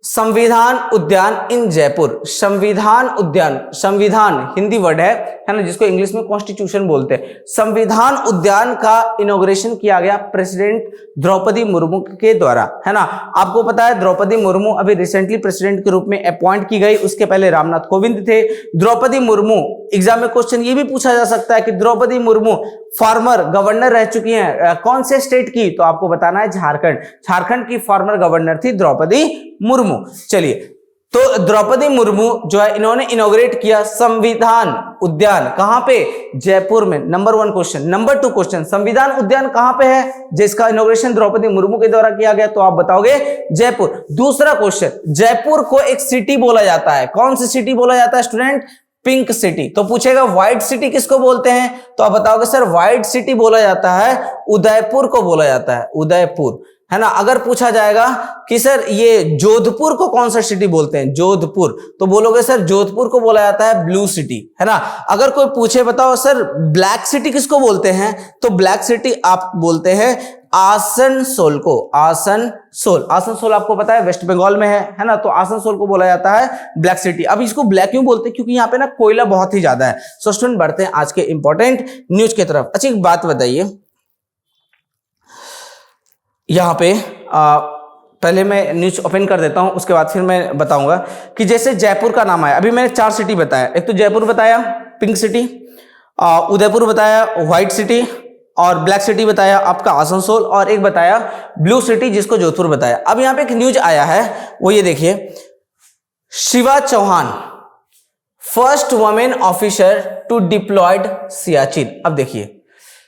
संविधान उद्यान इन जयपुर। संविधान उद्यान, संविधान हिंदी वर्ड है ना, जिसको इंग्लिश में कॉन्स्टिट्यूशन बोलते हैं। संविधान उद्यान का इनॉग्रेशन किया गया प्रेसिडेंट द्रौपदी मुर्मू के द्वारा, है ना। आपको पता है द्रौपदी मुर्मू अभी रिसेंटली प्रेसिडेंट के रूप में अपॉइंट की गई, उसके पहले रामनाथ कोविंद थे। द्रौपदी मुर्मू, एग्जाम में क्वेश्चन ये भी पूछा जा सकता है कि द्रौपदी मुर्मू फॉर्मर गवर्नर रह चुकी हैं कौन से स्टेट की, तो आपको बताना है झारखंड की फॉर्मर गवर्नर थी द्रौपदी मुर्मू। चलिए तो द्रौपदी मुर्मू जो है इन्होंने इनॉग्रेट किया संविधान उद्यान, कहां पे, जयपुर में। Number 1 question. नंबर 2 क्वेश्चन, संविधान उद्यान कहां पे है जिसका इनॉग्रेशन द्रौपदी मुर्मू के द्वारा किया गया, तो आप बताओगे जयपुर। दूसरा क्वेश्चन, जयपुर को एक सिटी बोला जाता है, कौन सी सिटी बोला जाता है स्टूडेंट, पिंक सिटी। तो पूछेगा व्हाइट सिटी किसको बोलते हैं, तो आप बताओगे सर व्हाइट सिटी बोला जाता है उदयपुर को बोला जाता है, उदयपुर, है ना। अगर पूछा जाएगा कि सर ये जोधपुर को कौन सा सिटी बोलते हैं, जोधपुर, तो बोलोगे सर जोधपुर को बोला जाता है ब्लू सिटी, है ना। अगर कोई पूछे बताओ सर ब्लैक सिटी किसको बोलते हैं, तो ब्लैक सिटी आप बोलते हैं आसनसोल को, आसनसोल आपको पता है वेस्ट बंगाल में है ना, तो आसनसोल को बोला जाता है ब्लैक सिटी। अब इसको ब्लैक क्यों बोलते हैं, क्योंकि यहाँ पे ना कोयला बहुत ही ज्यादा है। सो स्टूडेंट बढ़ते हैं आज के इंपॉर्टेंट न्यूज की तरफ। अच्छी बात बताइए, यहाँ पे पहले मैं न्यूज ओपन कर देता हूं, उसके बाद फिर मैं बताऊंगा कि जैसे जयपुर का नाम आया, अभी मैंने 4 सिटी बताया, एक तो जयपुर बताया पिंक सिटी, उदयपुर बताया व्हाइट सिटी, और ब्लैक सिटी बताया आपका आसनसोल, और एक बताया ब्लू सिटी जिसको जोधपुर बताया। अब यहां पे एक न्यूज आया है, वो ये देखिए, Shiva Chauhan first women officer to deployed Siachen. अब देखिए,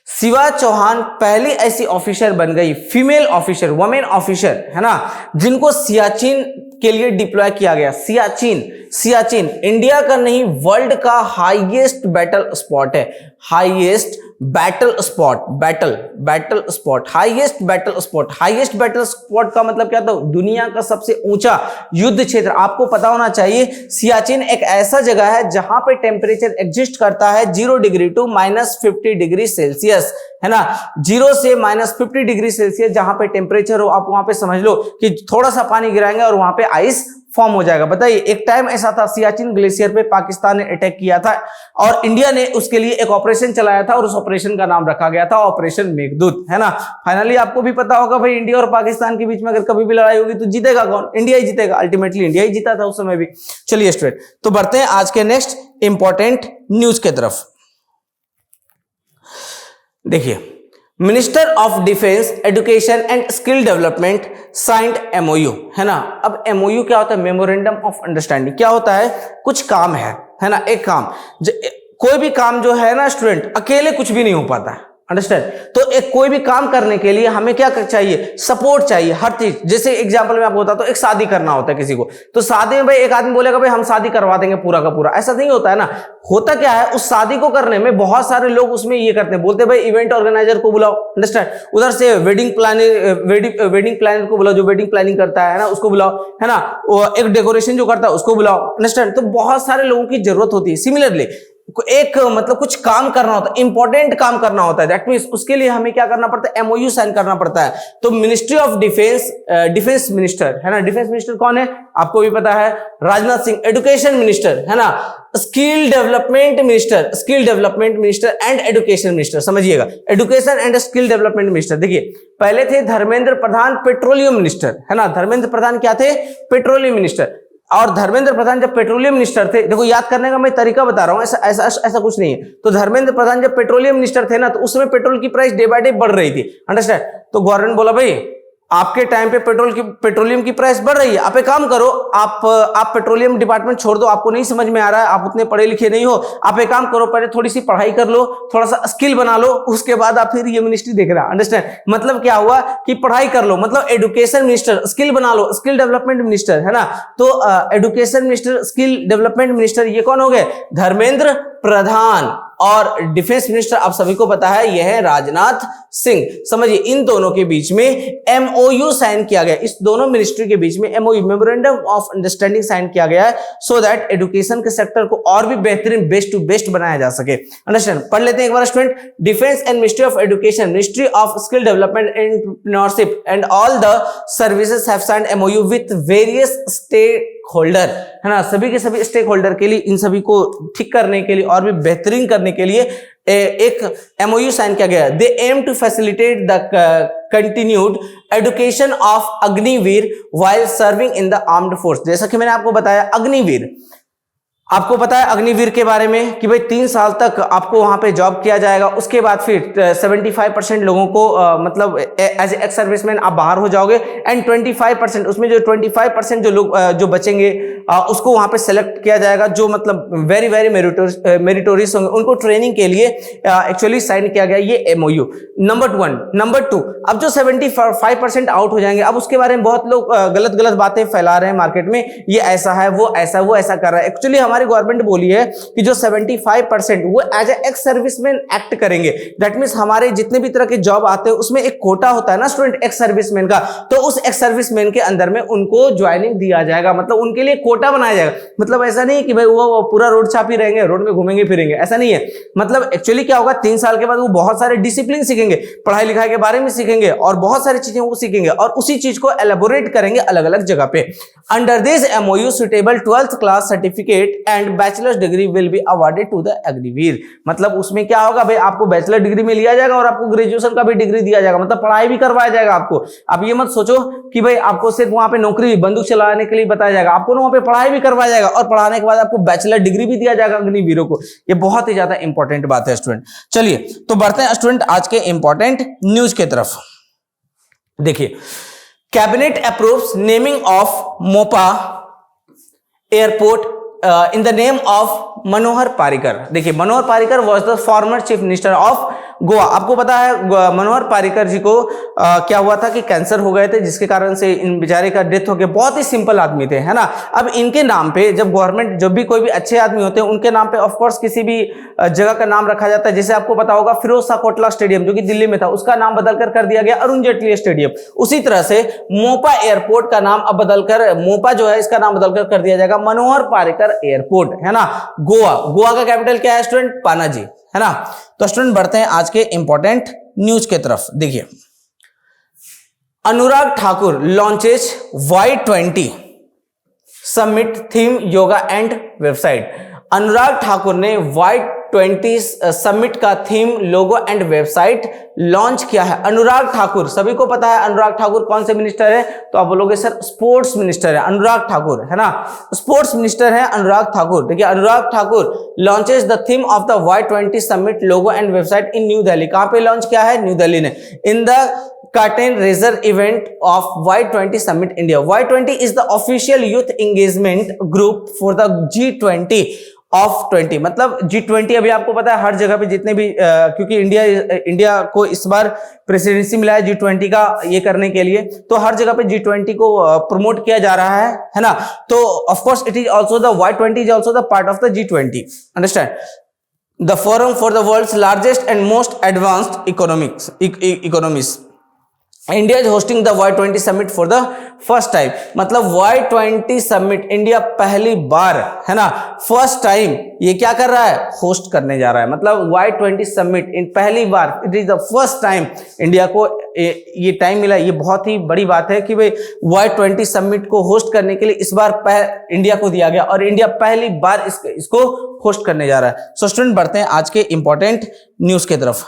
शिवा चौहान पहली ऐसी ऑफिसर बन गई, फीमेल ऑफिसर, वुमेन ऑफिसर है ना, जिनको सियाचिन के लिए डिप्लॉय किया गया। सियाचिन इंडिया का नहीं, वर्ल्ड का हाईएस्ट बैटल स्पॉट है, highest battle spot, highest battle spot का मतलब क्या था? दुनिया का सबसे ऊंचा युद्ध क्षेत्र। आपको पता होना चाहिए, सियाचिन एक ऐसा जगह है जहां पे टेम्परेचर एग्जिस्ट करता है 0 डिग्री टू -50 डिग्री सेल्सियस, है ना, 0 से -50 डिग्री सेल्सियस जहां पे टेम्परेचर हो, आप वहां पे समझ लो कि थोड़ा सा पानी गिराएंगे और वहां पे आइस फॉर्म हो जाएगा। बताइए, एक टाइम ऐसा था, सियाचिन ग्लेशियर पे पाकिस्तान ने अटैक किया था और इंडिया ने उसके लिए एक ऑपरेशन चलाया था और उस ऑपरेशन का नाम रखा गया था ऑपरेशन मेघदूत, है ना। फाइनली आपको भी पता होगा भाई, इंडिया और पाकिस्तान के बीच में अगर कभी भी लड़ाई होगी तो जीतेगा कौन? इंडिया ही जीतेगा। अल्टीमेटली इंडिया ही जीता था उस समय भी। चलिए स्टूडेंट, तो बढ़ते हैं आज के नेक्स्ट इंपॉर्टेंट न्यूज के तरफ। देखिए, minister of defence education and skill development signed MOU, है ना। अब एमओयू क्या होता है? Memorandum of understanding. क्या होता है? कुछ काम है ना, एक काम, कोई भी काम जो है ना स्टूडेंट, अकेले कुछ भी नहीं हो पाता है, अंडरस्टैंड। तो एक कोई भी काम करने के लिए हमें क्या चाहिए? सपोर्ट चाहिए, हर चीज। जैसे एग्जांपल में आपको बताता हूं, एक शादी करना होता है किसी को, तो शादी में भाई एक आदमी बोलेगा भाई हम शादी करवा देंगे पूरा का पूरा, ऐसा नहीं होता है ना। होता क्या है, उस शादी को करने में बहुत सारे लोग उसमें ये करते हैं, बोलते हैं भाई इवेंट ऑर्गेनाइजर को बुलाओ, अंडरस्टैंड, उधर से वेडिंग प्लानर को बुलाओ, जो वेडिंग प्लानिंग करता है ना उसको बुलाओ, है ना, एक डेकोरेशन जो करता है उसको बुलाओ, अंडरस्टैंड। तो बहुत सारे लोगों की जरूरत होती है। सिमिलरली एक मतलब कुछ काम करना होता है, इंपॉर्टेंट काम करना होता है, दैट मींस उसके लिए हमें क्या करना पड़ता है? एमओयू साइन करना पड़ता है। तो ministry of defence, defence minister, है ना, डिफेंस मिनिस्टर कौन है आपको भी पता है? राजनाथ सिंह। एजुकेशन मिनिस्टर, है ना, skill development minister and education minister. समझिएगा, education and skill development minister. देखिए, पहले थे धर्मेंद्र प्रधान पेट्रोलियम मिनिस्टर, है ना, धर्मेंद्र प्रधान क्या थे? Petroleum minister. और धर्मेंद्र प्रधान जब पेट्रोलियम मिनिस्टर थे, देखो याद करने का मैं तरीका बता रहा हूं, ऐसा कुछ नहीं है। तो धर्मेंद्र प्रधान जब पेट्रोलियम मिनिस्टर थे ना, तो उसमें पेट्रोल की प्राइस डे बाय डे बढ़ रही थी, अंडरस्टैंड। तो गवर्नमेंट बोला भाई आपके टाइम पे पेट्रोलियम की प्राइस बढ़ रही है, आप एक काम करो, आप पेट्रोलियम डिपार्टमेंट छोड़ दो, आपको नहीं समझ में आ रहा है, आप उतने पढ़े लिखे नहीं हो, आप एक काम करो, पहले थोड़ी सी पढ़ाई कर लो, थोड़ा सा स्किल बना लो, उसके बाद आप फिर ये मिनिस्ट्री देख रहा, अंडरस्टैंड। मतलब क्या हुआ कि पढ़ाई कर लो, मतलब एजुकेशन मिनिस्टर, स्किल बना लो, स्किल डेवलपमेंट मिनिस्टर, है ना। तो education minister, skill development minister, ये कौन हो गए? धर्मेंद्र प्रधान। और डिफेंस मिनिस्टर आप सभी को पता है यह है राजनाथ सिंह। समझिए, इन दोनों के बीच में एमओयू साइन किया गया, इस दोनों मिनिस्ट्री के बीच में MoU, memorandum of understanding sign किया गया है, सो दैट एजुकेशन के सेक्टर को और भी बेहतरीन, बेस्ट टू बेस्ट बनाया जा सके, अंडरस्टैंड। पढ़ लेते हैं एक बार student. Defence and ministry of education, ministry of skill development and entrepreneurship and all the services have signed MOU with various stakeholder, है ना, सभी के सभी स्टेक होल्डर के लिए, इन सभी को ठीक करने के लिए और भी बेहतरीन करने के लिए एक एमओयू साइन किया गया। They aim to facilitate the continued education of Agniveer while serving in the armed force. जैसा कि मैंने आपको बताया, अग्निवीर, आपको पता है अग्निवीर के बारे में कि भाई 3 साल तक आपको वहां पे जॉब किया जाएगा, उसके बाद फिर 75% लोगों को मतलब एज एक्स सर्विसमैन आप बाहर हो जाओगे, एंड 25%, उसमें जो 25% जो लोग जो बचेंगे उसको वहां पे सेलेक्ट किया जाएगा, जो मतलब वेरी वेरी मेरिटोरियस होंगे, उनको ट्रेनिंग के लिए एक्चुअली साइन किया गया ये एमओयू। नंबर 1। नंबर 2, अब जो 75% आउट हो जाएंगे, अब उसके बारे में बहुत लोग गलत बातें फैला रहे हैं मार्केट में, ये ऐसा है, वो ऐसा कर रहा है। एक्चुअली हमारी गवर्नमेंट बोली है कि जो 75% वो एज एक्स सर्विसमैन एक्ट करेंगे, दैट मींस हमारे जितने भी तरह के जॉब आते हैं उसमें एक कोटा होता है ना स्टूडेंट एक्स सर्विसमैन का, तो उस एक्स सर्विसमैन के अंदर में उनको ज्वाइनिंग दिया जाएगा, मतलब उनके लिए कोटा बनाया जाएगा। मतलब ऐसा नहीं कि भाई वो पूरा रोड छाप ही रहेंगे, रोड में घूमेंगे फिरेंगे, ऐसा नहीं है। मतलब एक्चुअली क्या होगा, 3 साल के बाद वो बहुत सारे डिसिप्लिन सीखेंगे, पढ़ाई लिखाई के बारे में सीखेंगे और बहुत सारी चीजें वो सीखेंगे और उसी चीज को एलेबोरेट करेंगे अलग अलग जगह पे। Under this MoU suitable 12th class certificate and bachelor's degree will be awarded to the Agniveer. मतलब उसमें क्या होगा भाई, आपको बैचलर डिग्री में लिया जाएगा और आपको ग्रेजुएशन का भी डिग्री दिया जाएगा, मतलब पढ़ाई भी करवाया जाएगा आपको। आप ये मत सोचो कि भाई आपको सिर्फ वहां पे नौकरी बंदूक चलाने के लिए बताया जाएगा, आपको वहां पे पढ़ाई भी करवाया जाएगा और पढ़ाने के बाद आपको बैचलर डिग्री भी दिया जाएगा अग्निवीरों को। ये बहुत ही ज्यादा इंपॉर्टेंट बात है स्टूडेंट। चलिए तो बढ़ते हैं स्टूडेंट आज के इंपॉर्टेंट न्यूज की तरफ। देखिए, cabinet approves naming of Mopa airport in the name of Manohar Parrikar. देखिए, Manohar Parrikar was the former chief minister of Goa. आपको पता है मनोहर पारिकर जी को क्या हुआ था कि कैंसर हो गए थे, जिसके कारण से इन बेचारे का डेथ हो गया। बहुत ही सिंपल आदमी थे, है ना। अब इनके नाम पे जब गवर्नमेंट, जब भी कोई भी अच्छे आदमी होते हैं उनके नाम पे ऑफ कोर्स किसी भी जगह का नाम रखा जाता है। जैसे आपको पता होगा फिरोज शाह कोटला स्टेडियम जो कि दिल्ली में था, उसका नाम बदलकर कर दिया गया अरुण जेटली स्टेडियम। उसी तरह से मोपा एयरपोर्ट का नाम अब बदलकर, मोपा जो है इसका नाम बदलकर कर दिया जाएगा मनोहर पारिकर एयरपोर्ट, है ना। गोवा, गोवा का कैपिटल क्या है स्टूडेंट? पनाजी, है ना। तो स्टूडेंट बढ़ते हैं आज के इंपॉर्टेंट न्यूज के तरफ। देखिए, Anurag Thakur launches Y20 summit theme logo and website. Anurag Thakur ने Y20 समिट का theme, logo and website launch किया है। अनुराग ठाकुर, सभी को पता है अनुराग ठाकुर कौन से मिनिस्टर है? तो आप बोलोगे सर स्पोर्ट्स मिनिस्टर है अनुराग ठाकुर, है ना। स्पोर्ट्स मिनिस्टर है अनुराग ठाकुर। देखिए, Anurag Thakur launches the theme of the Y20 summit logo and website in New Delhi. कहां पे लॉन्च किया है? न्यू दिल्ली ने। In the curtain raiser event of Y20 Summit India. Y20 is the official youth engagement group for the G20 of 20। मतलब G20 अभी आपको पता है हर जगह पे जितने भी क्योंकि इंडिया को इस बार प्रेसिडेंसी मिला है G20 का ये करने के लिए, तो हर जगह पे G20 को प्रमोट किया जा रहा है ना। तो of course it is also the Y20 is also the part of the G20, understand. The forum for the world's largest and most advanced economies. India is hosting the Y20 summit for the first time. मतलब Y20 समिट इंडिया पहली बार, है ना, फर्स्ट टाइम ये क्या कर रहा है? होस्ट करने जा रहा है। मतलब Y20 समिट इन पहली बार, it is the first time India को ये टाइम मिला। ये बहुत ही बड़ी बात है कि भाई Y20 समिट को होस्ट करने के लिए इस बार इंडिया को दिया गया और इंडिया पहली बार इसको होस्ट करने जा रहा है। सो स्टूडेंट बढ़ते हैं आज के इंपॉर्टेंट न्यूज की तरफ।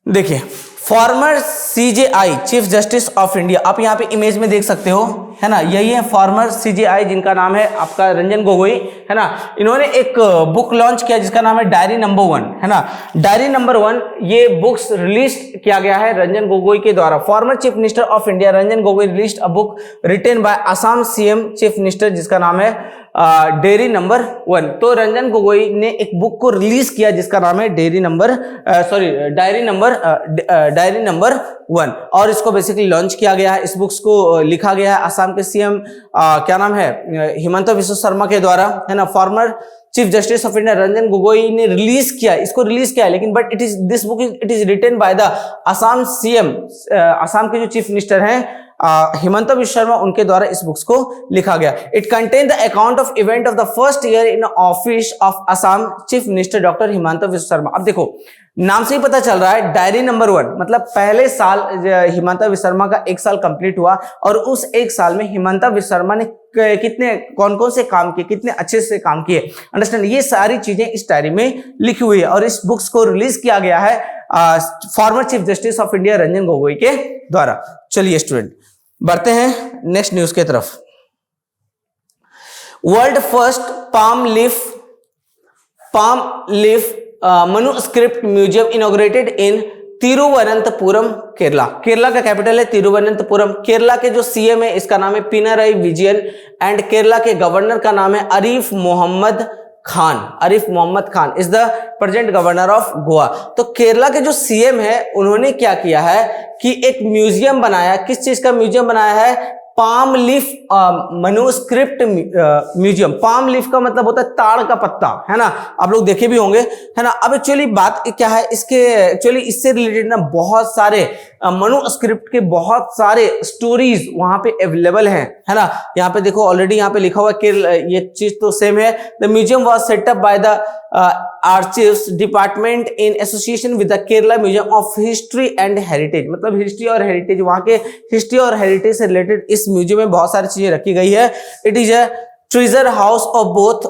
देखिए, farmer CJI chief justice of India, आप यहाँ पे इमेज में देख सकते हो, है ना, यही है फॉर्मर CJI जिनका नाम है आपका रंजन गोगोई, है ना। इन्होंने एक बुक लॉन्च किया जिसका नाम है डायरी नंबर 1, है ना। डायरी नंबर 1 ये बुक्स रिलीज किया गया है रंजन गोगोई के द्वारा। Former chief minister of India Ranjan Gogoi released a book written by Assam CM chief minister जिसका नाम है डायरी नंबर 1। तो रंजन गोगोई ने एक बुक को रिलीज किया जिसका नाम है डायरी नंबर 1 और इसको बेसिकली लॉन्च किया गया है। इस बुक्स को लिखा गया है असम के CM क्या नाम है हिमंता बिस्वा शर्मा के द्वारा, है ना। Former chief justice of India Ranjan Gogoi ने रिलीज किया, इसको रिलीज किया, लेकिन but this book is written by the Assam CM, Assam के जो चीफ मिनिस्टर हैं हिमंता बिस्वा शर्मा, उनके द्वारा इस बुक्स को लिखा गया। It contain the account of event of the first year in office of Assam chief minister doctor Himanta Biswa Sharma. अब देखो नाम से ही पता चल रहा है डायरी नंबर 1, मतलब पहले साल हिमंता बिस्वा शर्मा का 1 साल कंप्लीट हुआ और उस 1 साल में हिमंता बिस्वा शर्मा ने कितने कौन से काम किए, कितने अच्छे से काम किए, अंडरस्टैंड, ये सारी चीजें इस डायरी में लिखी हुई है और इस बुक्स को रिलीज किया गया है farmer chief justice of India Ranjan Gogoi के द्वारा। चलिए स्टूडेंट बढ़ते हैं नेक्स्ट न्यूज के तरफ। World first palm leaf manuscript museum inaugurated इन तिरुवनंतपुरम, केरला। केरला का कैपिटल है तिरुवनंतपुरम। केरला के जो CM है इसका नाम है पिनाराई विजयन एंड केरला के गवर्नर का नाम है Arif Mohammad Khan is the present governor of Goa. तो केरला के जो CM है उन्होंने क्या किया है कि एक म्यूजियम बनाया। किस चीज का म्यूजियम बनाया है? Palm leaf manuscript museum. Palm leaf का मतलब होता है ताड़ का पत्ता, है ना, आप लोग देखे भी होंगे, है ना। अब एक्चुअली बात क्या है एक्चुअली इससे रिलेटेड ना बहुत सारे मनुस्क्रिप्ट के बहुत सारे स्टोरीज वहां पे अवेलेबल हैं, है ना। यहाँ पे देखो ऑलरेडी यहाँ पे लिखा हुआ है कि ये चीज तो सेम है। The museum was set up by the archives department in association with the Kerala museum of history and heritage. मतलब हिस्ट्री और हेरिटेज, वहां के हिस्ट्री और हेरिटेज से रिलेटेड इस म्यूजियम में बहुत सारी चीजें रखी गई है। It is treasure house of both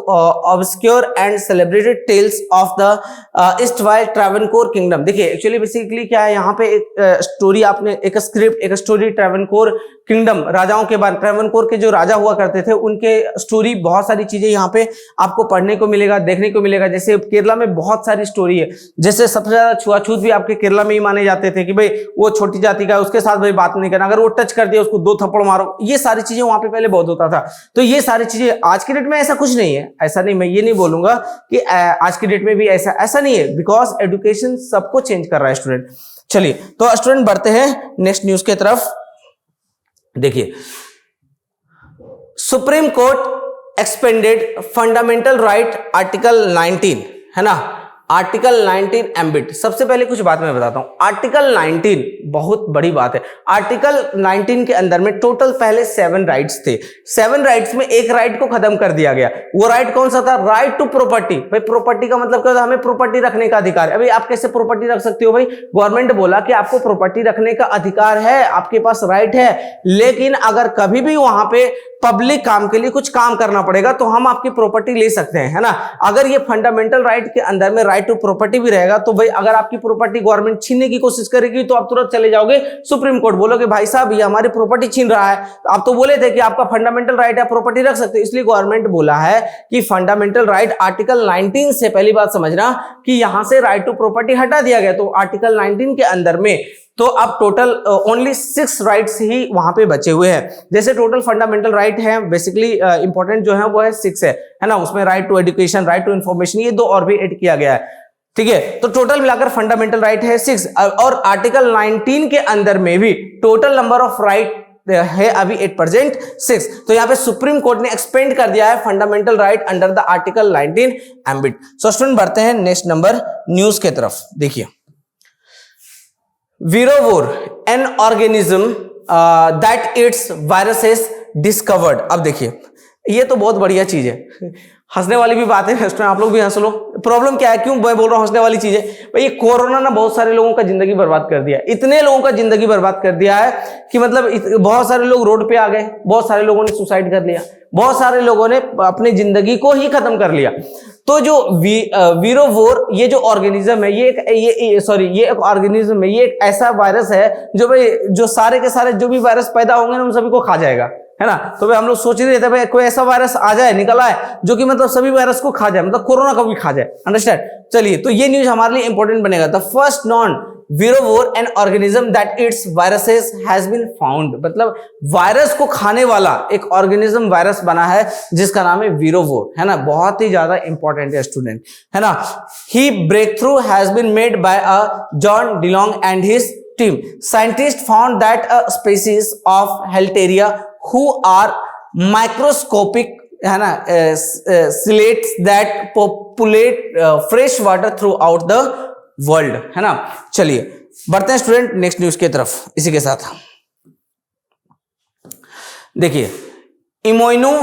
obscure and celebrated tales of the erstwhile Travancore kingdom। देखिए एक्चुअली बेसिकली क्या है, यहाँ पे एक स्टोरी, आपने एक स्क्रिप्ट, एक स्टोरी ट्रैवनकोर किंगडम, राजाओं के बारे, ट्रैवनकोर के जो राजा हुआ करते थे उनके स्टोरी, बहुत सारी चीजें यहाँ पे आपको पढ़ने को मिलेगा, देखने को मिलेगा। जैसे केरला में बहुत सारी स्टोरी है, जैसे सबसे ज्यादा छुआछूत भी आपके केरला में ही माने जाते थे कि भाई वो छोटी जाति का है, उसके साथ भाई बात नहीं करना, अगर वो टच कर दिया उसको 2 थप्पड़ मारो, ये सारी चीजें वहां पे पहले बहुत होता था। तो ये सारी चीजें आज के डेट में ऐसा कुछ नहीं है, ऐसा नहीं, मैं ये नहीं बोलूंगा कि आज के डेट में भी ऐसा नहीं है, बिकॉज एजुकेशन सबको चेंज कर रहा है स्टूडेंट। चलिए तो स्टूडेंट बढ़ते हैं नेक्स्ट न्यूज के तरफ। देखिए, supreme court expanded fundamental right article 19, है ना, आर्टिकल 19 एम्बिट। सबसे पहले कुछ बात मैं बताता हूं, आर्टिकल 19 बहुत बड़ी बात है। आर्टिकल 19 के अंदर में टोटल पहले 7 राइट्स थे, 7 राइट्स में एक राइट को खत्म कर दिया गया। वो राइट कौन सा था? Right to property. भाई प्रॉपर्टी का मतलब क्या होता है? हमें प्रॉपर्टी रखने का अधिकार है। अभी आप कैसे प्रॉपर्टी रख सकते हो? भाई गवर्नमेंट बोला कि आपको प्रॉपर्टी रखने का अधिकार है, आपके पास राइट है, लेकिन अगर कभी भी वहां पे पब्लिक काम के लिए कुछ काम करना पड़ेगा तो हम आपकी प्रॉपर्टी ले सकते हैं, है ना। अगर ये फंडामेंटल राइट के अंदर में राइट टू प्रॉपर्टी भी रहेगा तो भाई अगर आपकी प्रॉपर्टी गवर्नमेंट छीनने की कोशिश करेगी तो आप तुरंत चले जाओगे सुप्रीम कोर्ट, बोलोगे भाई साहब ये हमारी प्रॉपर्टी छीन रहा है। आप तो बोले थे कि आपका फंडामेंटल राइट है, प्रॉपर्टी रख सकते हो, इसलिए गवर्नमेंट बोला है कि फंडामेंटल राइट आर्टिकल 19 से, पहली बात समझना कि यहां से राइट टू प्रॉपर्टी हटा दिया गया। तो आर्टिकल 19 के अंदर में तो अब टोटल ओनली 6 राइट्स ही वहां पे बचे हुए हैं। जैसे टोटल फंडामेंटल राइट है, बेसिकली इंपॉर्टेंट जो है वो है 6 है ना, उसमें right to education, right to information, ये 2 और भी ऐड किया गया है, ठीक है। तो टोटल मिलाकर फंडामेंटल राइट है 6, और आर्टिकल 19 के अंदर में भी टोटल नंबर ऑफ राइट है अभी एट प्रेजेंट 6। तो यहाँ पे सुप्रीम कोर्ट ने एक्सपेंड कर दिया है fundamental right under the article 19 ambit. So student बढ़ते हैं नेक्स्ट नंबर न्यूज के तरफ। देखिए, virovore an organism that eats viruses discovered. अब देखिए ये तो बहुत बढ़िया चीज है, हंसने वाली भी बात है, आप लोग भी हंस लो। प्रॉब्लम क्या है, क्यों मैं बोल रहा हूं हंसने वाली चीज है? भाई ये कोरोना ना बहुत सारे लोगों का जिंदगी बर्बाद कर दिया, इतने लोगों का जिंदगी बर्बाद कर दिया है कि मतलब बहुत सारे लोग रोड पे आ गए, बहुत सारे लोगों ने सुसाइड कर लिया, बहुत सारे लोगों ने अपनी जिंदगी को ही खत्म कर लिया। तो जो वीरोवोर ये जो ऑर्गेनिज्म है, ये एक ऑर्गेनिज्म है, ये एक ऐसा वायरस है जो भाई जो सारे के सारे जो भी वायरस पैदा होंगे ना उन सभी को खा जाएगा, है ना। तो भाई हम लोग सोच रहे थे भाई कोई ऐसा वायरस आ जाए, निकल आए जो कि मतलब सभी वायरस को खा जाए, मतलब कोरोना को भी खा जाए, अंडरस्टैंड। चलिए तो ये न्यूज हमारे लिए इंपॉर्टेंट बनेगा। The first non virovore an organism that eats viruses has been found, मतलब वायरस को खाने वाला एक ऑर्गेनिज्म वायरस बना है जिसका नाम है वीरोवोर, है ना। बहुत ही ज्यादा इंपॉर्टेंट है स्टूडेंट, है ना। ही breakthrough has been made by John DeLong and his team. Scientist found that a species of Halteria who are microscopic, है ना, slates that populate fresh water throughout the world, है ना। चलिए बढ़ते हैं स्टूडेंट नेक्स्ट न्यूज की तरफ इसी के साथ। देखिए, इमोइनो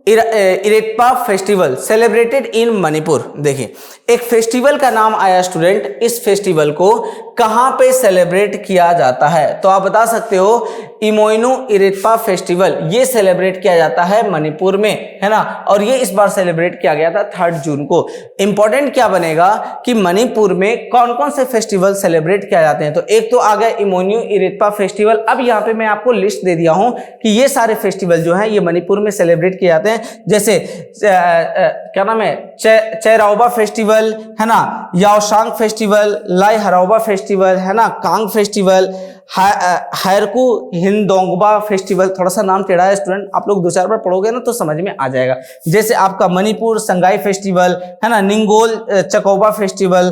इरेटपा फेस्टिवल सेलिब्रेटेड इन मणिपुर। देखिए एक फेस्टिवल का नाम आया स्टूडेंट, इस फेस्टिवल को कहां पे सेलिब्रेट किया जाता है? तो आप बता सकते हो इमोइनो इरेटपा फेस्टिवल ये सेलिब्रेट किया जाता है मणिपुर में, है ना। और ये इस बार सेलिब्रेट किया गया था 3 जून को। इंपॉर्टेंट क्या बनेगा कि मणिपुर में कौन कौन से फेस्टिवल सेलिब्रेट किया जाते हैं? तो एक तो आ गया इमोइनो इरेटपा फेस्टिवल। अब यहाँ पे मैं आपको लिस्ट दे दिया हूं कि ये सारे फेस्टिवल जो है ये मणिपुर में सेलिब्रेट किए जाते हैं। जैसे क्या नाम है, चेराओबा फेस्टिवल, है ना, याओशांग फेस्टिवल, लाई हराओबा फेस्टिवल, है ना, कांग फेस्टिवल, हैरकू हिंदोंगबा फेस्टिवल। थोड़ा सा नाम टेढ़ा है स्टूडेंट, आप लोग 2-4 बार पढ़ोगे ना तो समझ में आ जाएगा। जैसे आपका मणिपुर संगाई फेस्टिवल, है ना, निंगोल चकोबा फेस्टिवल,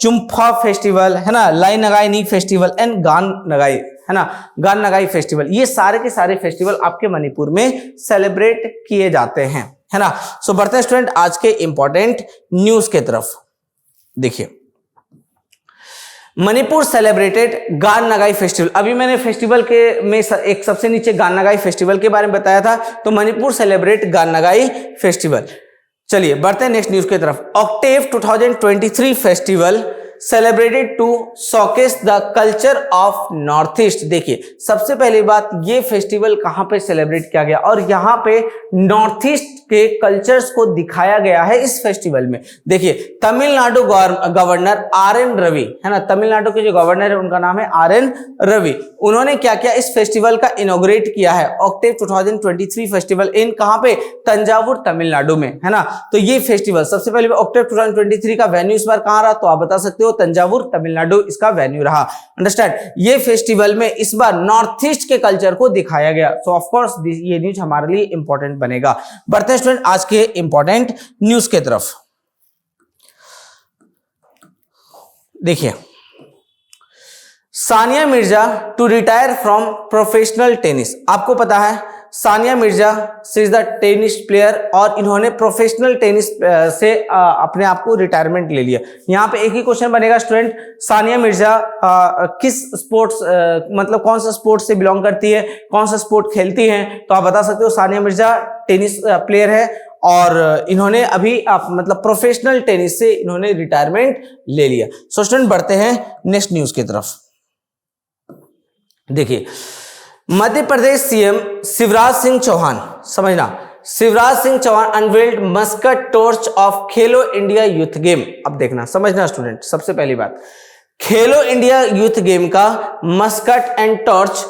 चुम्फा फेस्टिवल, है ना, लाई नगाई नी फेस्टिवल एंड गान नगाई, है ना, गान नगाई फेस्टिवल। ये सारे के सारे फेस्टिवल आपके मणिपुर में सेलिब्रेट किए जाते हैं, है ना। सो बढ़ते हैं स्टूडेंट आज के इंपॉर्टेंट न्यूज के तरफ। देखिए, मणिपुर सेलिब्रेटेड गान नगाई फेस्टिवल। अभी मैंने फेस्टिवल के में एक सबसे नीचे गान नगाई फेस्टिवल के बारे में बताया था, तो मणिपुर सेलिब्रेट गान नगाई फेस्टिवल। चलिए बढ़ते हैं नेक्स्ट न्यूज की तरफ। Octave 2023 festival celebrated to showcase the culture of north east. देखिए सबसे पहली बात, ये फेस्टिवल कहां पे सेलिब्रेट किया गया और यहां पे नॉर्थ ईस्ट के कल्चर्स को दिखाया गया है इस फेस्टिवल में। देखिए तमिलनाडु गवर्नर आर.एन. रवि है ना, तमिलनाडु के जो गवर्नर है उनका नाम है आर.एन. रवि। उन्होंने क्या किया, इस फेस्टिवल का इनॉग्रेट किया है, ऑक्टेव 2023 फेस्टिवल इन कहां पे, तंजावुर तमिलनाडु में, है ना। तो ये फेस्टिवल सबसे पहले ऑक्टेव 2023 का वेन्यू इस बार कहां रहा, तो आप बता सकते हो तंजावुर तमिलनाडु इसका वेन्यू रहा। अंडरस्टैंड, ये फेस्टिवल में इस बार नॉर्थ ईस्ट के कल्चर को दिखाया गया। सो ऑफ कोर्स ये न्यूज हमारे लिए इंपॉर्टेंट बनेगा। बढ़ते हैं स्टूडेंट आज के इंपॉर्टेंट न्यूज के तरफ। देखिए Sania Mirza to retire from professional tennis. आपको पता है Sania Mirza she is the tennis player और इन्होंने प्रोफेशनल टेनिस से अपने आप को रिटायरमेंट ले लिया। यहाँ पे एक ही क्वेश्चन बनेगा स्टूडेंट, सानिया मिर्जा किस स्पोर्ट्स मतलब कौन सा स्पोर्ट्स से बिलोंग करती है, कौन सा स्पोर्ट खेलती हैं, तो आप बता सकते हो सानिया मिर्जा टेनिस प्लेयर है और इन्होंने अभी मतलब प्रोफेशनल टेनिस से इन्होंने रिटायरमेंट ले लिया। सो स्टूडेंट बढ़ते हैं नेक्स्ट न्यूज की तरफ। देखिए मध्य प्रदेश सीएम शिवराज सिंह चौहान, समझना, Shivraj Singh Chauhan unveiled mascot torch of Khelo India youth game. अब देखना समझना स्टूडेंट, सबसे पहली बात, खेलो इंडिया यूथ गेम का मस्कट एंड टॉर्च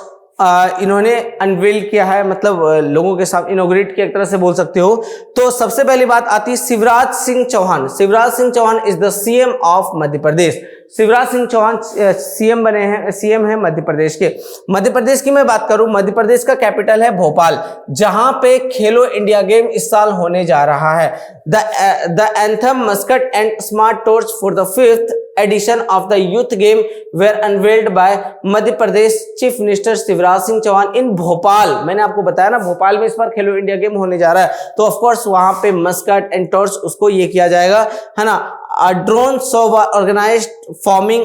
इन्होंने अनवेल किया है, मतलब लोगों के साथ इनॉग्रेट किया, एक तरह से बोल सकते हो। तो सबसे पहली बात आती है Shivraj Singh Chauhan. Shivraj Singh Chauhan is the CM of Madhya Pradesh. Shivraj Singh Chauhan CM बने हैं, सीएम है मध्य प्रदेश के। मध्य प्रदेश की मैं बात करूं, मध्य प्रदेश का कैपिटल है भोपाल, जहां पे खेलो इंडिया गेम इस साल होने जा रहा है। The anthem mascot and smart torch for the 5th edition of the youth game were unveiled by Madhya Pradesh chief minister Shivraj Singh Chouhan in Bhopal. मैंने आपको बताया ना भोपाल में इस बार खेलो इंडिया गेम होने जा रहा है, तो ऑफ कोर्स वहां पे मस्कट एंड टॉर्च उसको ये किया जाएगा, है ना। Drone show organised forming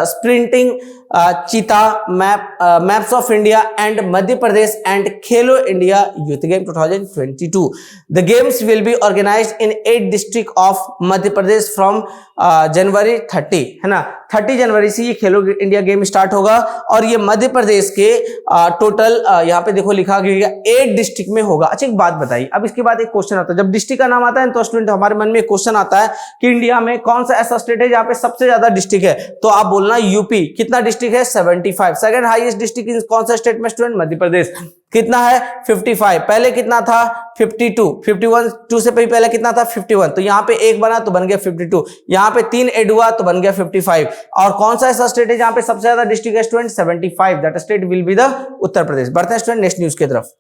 sprinting cheetah maps of India and Madhya Pradesh and Khelo India youth game 2022। The games will be organised in 8 district of Madhya Pradesh from January 30, है ना। 30 जनवरी से ये खेलो इंडिया गेम स्टार्ट होगा और ये मध्य प्रदेश के टोटल यहाँ पे देखो लिखा गया 8 डिस्ट्रिक्ट में होगा। अच्छा एक बात बताइए, अब इसके बाद एक क्वेश्चन आता है, जब डिस्ट्रिक्ट का नाम आता है तो स्टूडेंट हमारे मन में एक क्वेश्चन आता है कि इंडिया में कौन सा ऐसा स्टेट है जहाँ पे सबसे ज्यादा डिस्ट्रिक्ट है, तो आप बोलना यूपी। कितना डिस्ट्रिक्ट है, 75। सेकंड हाईएस्ट डिस्ट्रिक्ट इन कौन सा स्टेट में स्टूडेंट, मध्य प्रदेश। कितना है, 55। पहले कितना था, 52। 51 2 से पहले कितना था, 51। तो यहाँ पे एक बना तो बन गया 52, यहाँ पे 3 ऐड हुआ तो बन गया 55। और कौन सा ऐसा स्टेट है जहां पे सबसे ज्यादा डिस्ट्रिक्ट है student, 75। That state will be the Uttar Pradesh. बढ़ते हैं स्टूडेंट नेक्स्ट न्यूज की तरफ।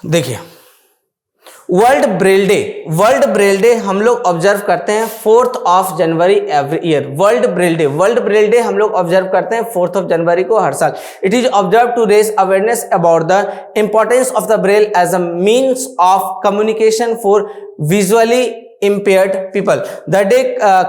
देखिए World Braille Day, World Braille Day हम लोग ऑब्जर्व करते हैं 4 January every year. World Braille Day हम लोग ऑब्जर्व करते हैं 4 जनवरी को हर साल। It is observe to raise awareness about the importance of the Braille as a means of communication for visually impaired people. The day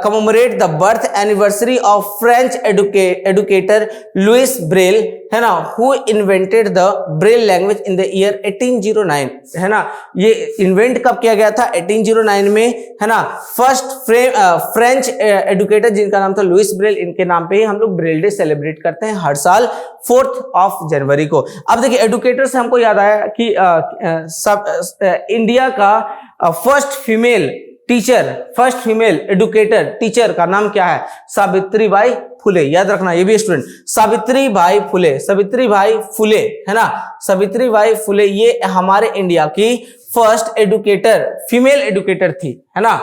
commemorate the birth anniversary of French educator Louis Braille, है ना, who invented the Braille language in the year 1809, है ना। ये इन्वेंट कब किया गया था, 1809 में, है ना। फर्स्ट फ्रेंच एडुकेटर जिनका नाम था लुइस ब्रेल, इनके नाम पे ही हम लोग ब्रेल डे सेलिब्रेट करते हैं हर साल 4 जनवरी को। अब देखिए एडुकेटर से हमको याद आया कि इंडिया का first female teacher, first female educator teacher का नाम क्या है, सावित्रीबाई फुले। याद रखना ये भी स्टूडेंट, सावित्रीबाई फुले, सावित्रीबाई फुले, है ना। सावित्रीबाई फुले ये हमारे इंडिया की फर्स्ट एडुकेटर, फीमेल एडुकेटर थी, है ना।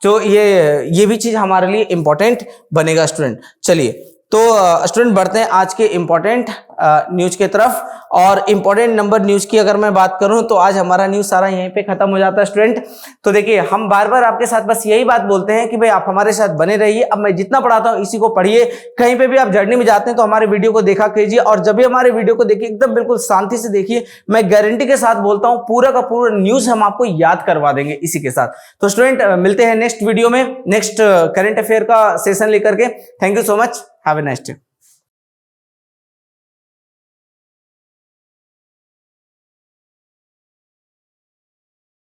तो ये भी चीज हमारे लिए इंपॉर्टेंट बनेगा स्टूडेंट। चलिए तो स्टूडेंट बढ़ते हैं आज के इंपॉर्टेंट न्यूज के तरफ। और इंपॉर्टेंट नंबर न्यूज की अगर मैं बात करूं तो आज हमारा न्यूज सारा यहीं पे खत्म हो जाता है स्टूडेंट। तो देखिए हम बार बार आपके साथ बस यही बात बोलते हैं कि भाई आप हमारे साथ बने रहिए। अब मैं जितना पढ़ाता हूं इसी को पढ़िए, कहीं पे भी आप जर्नी में जाते हैं तो हमारे वीडियो को देखा कीजिए और जब भी हमारे वीडियो को देखिए एकदम बिल्कुल शांति से देखिए। मैं गारंटी के साथ बोलता हूं पूरा का पूरा न्यूज हम आपको याद करवा देंगे इसी के साथ। तो स्टूडेंट मिलते हैं नेक्स्ट वीडियो में, नेक्स्ट करंट अफेयर का सेशन लेकर के। Thank you so much, have a nice day.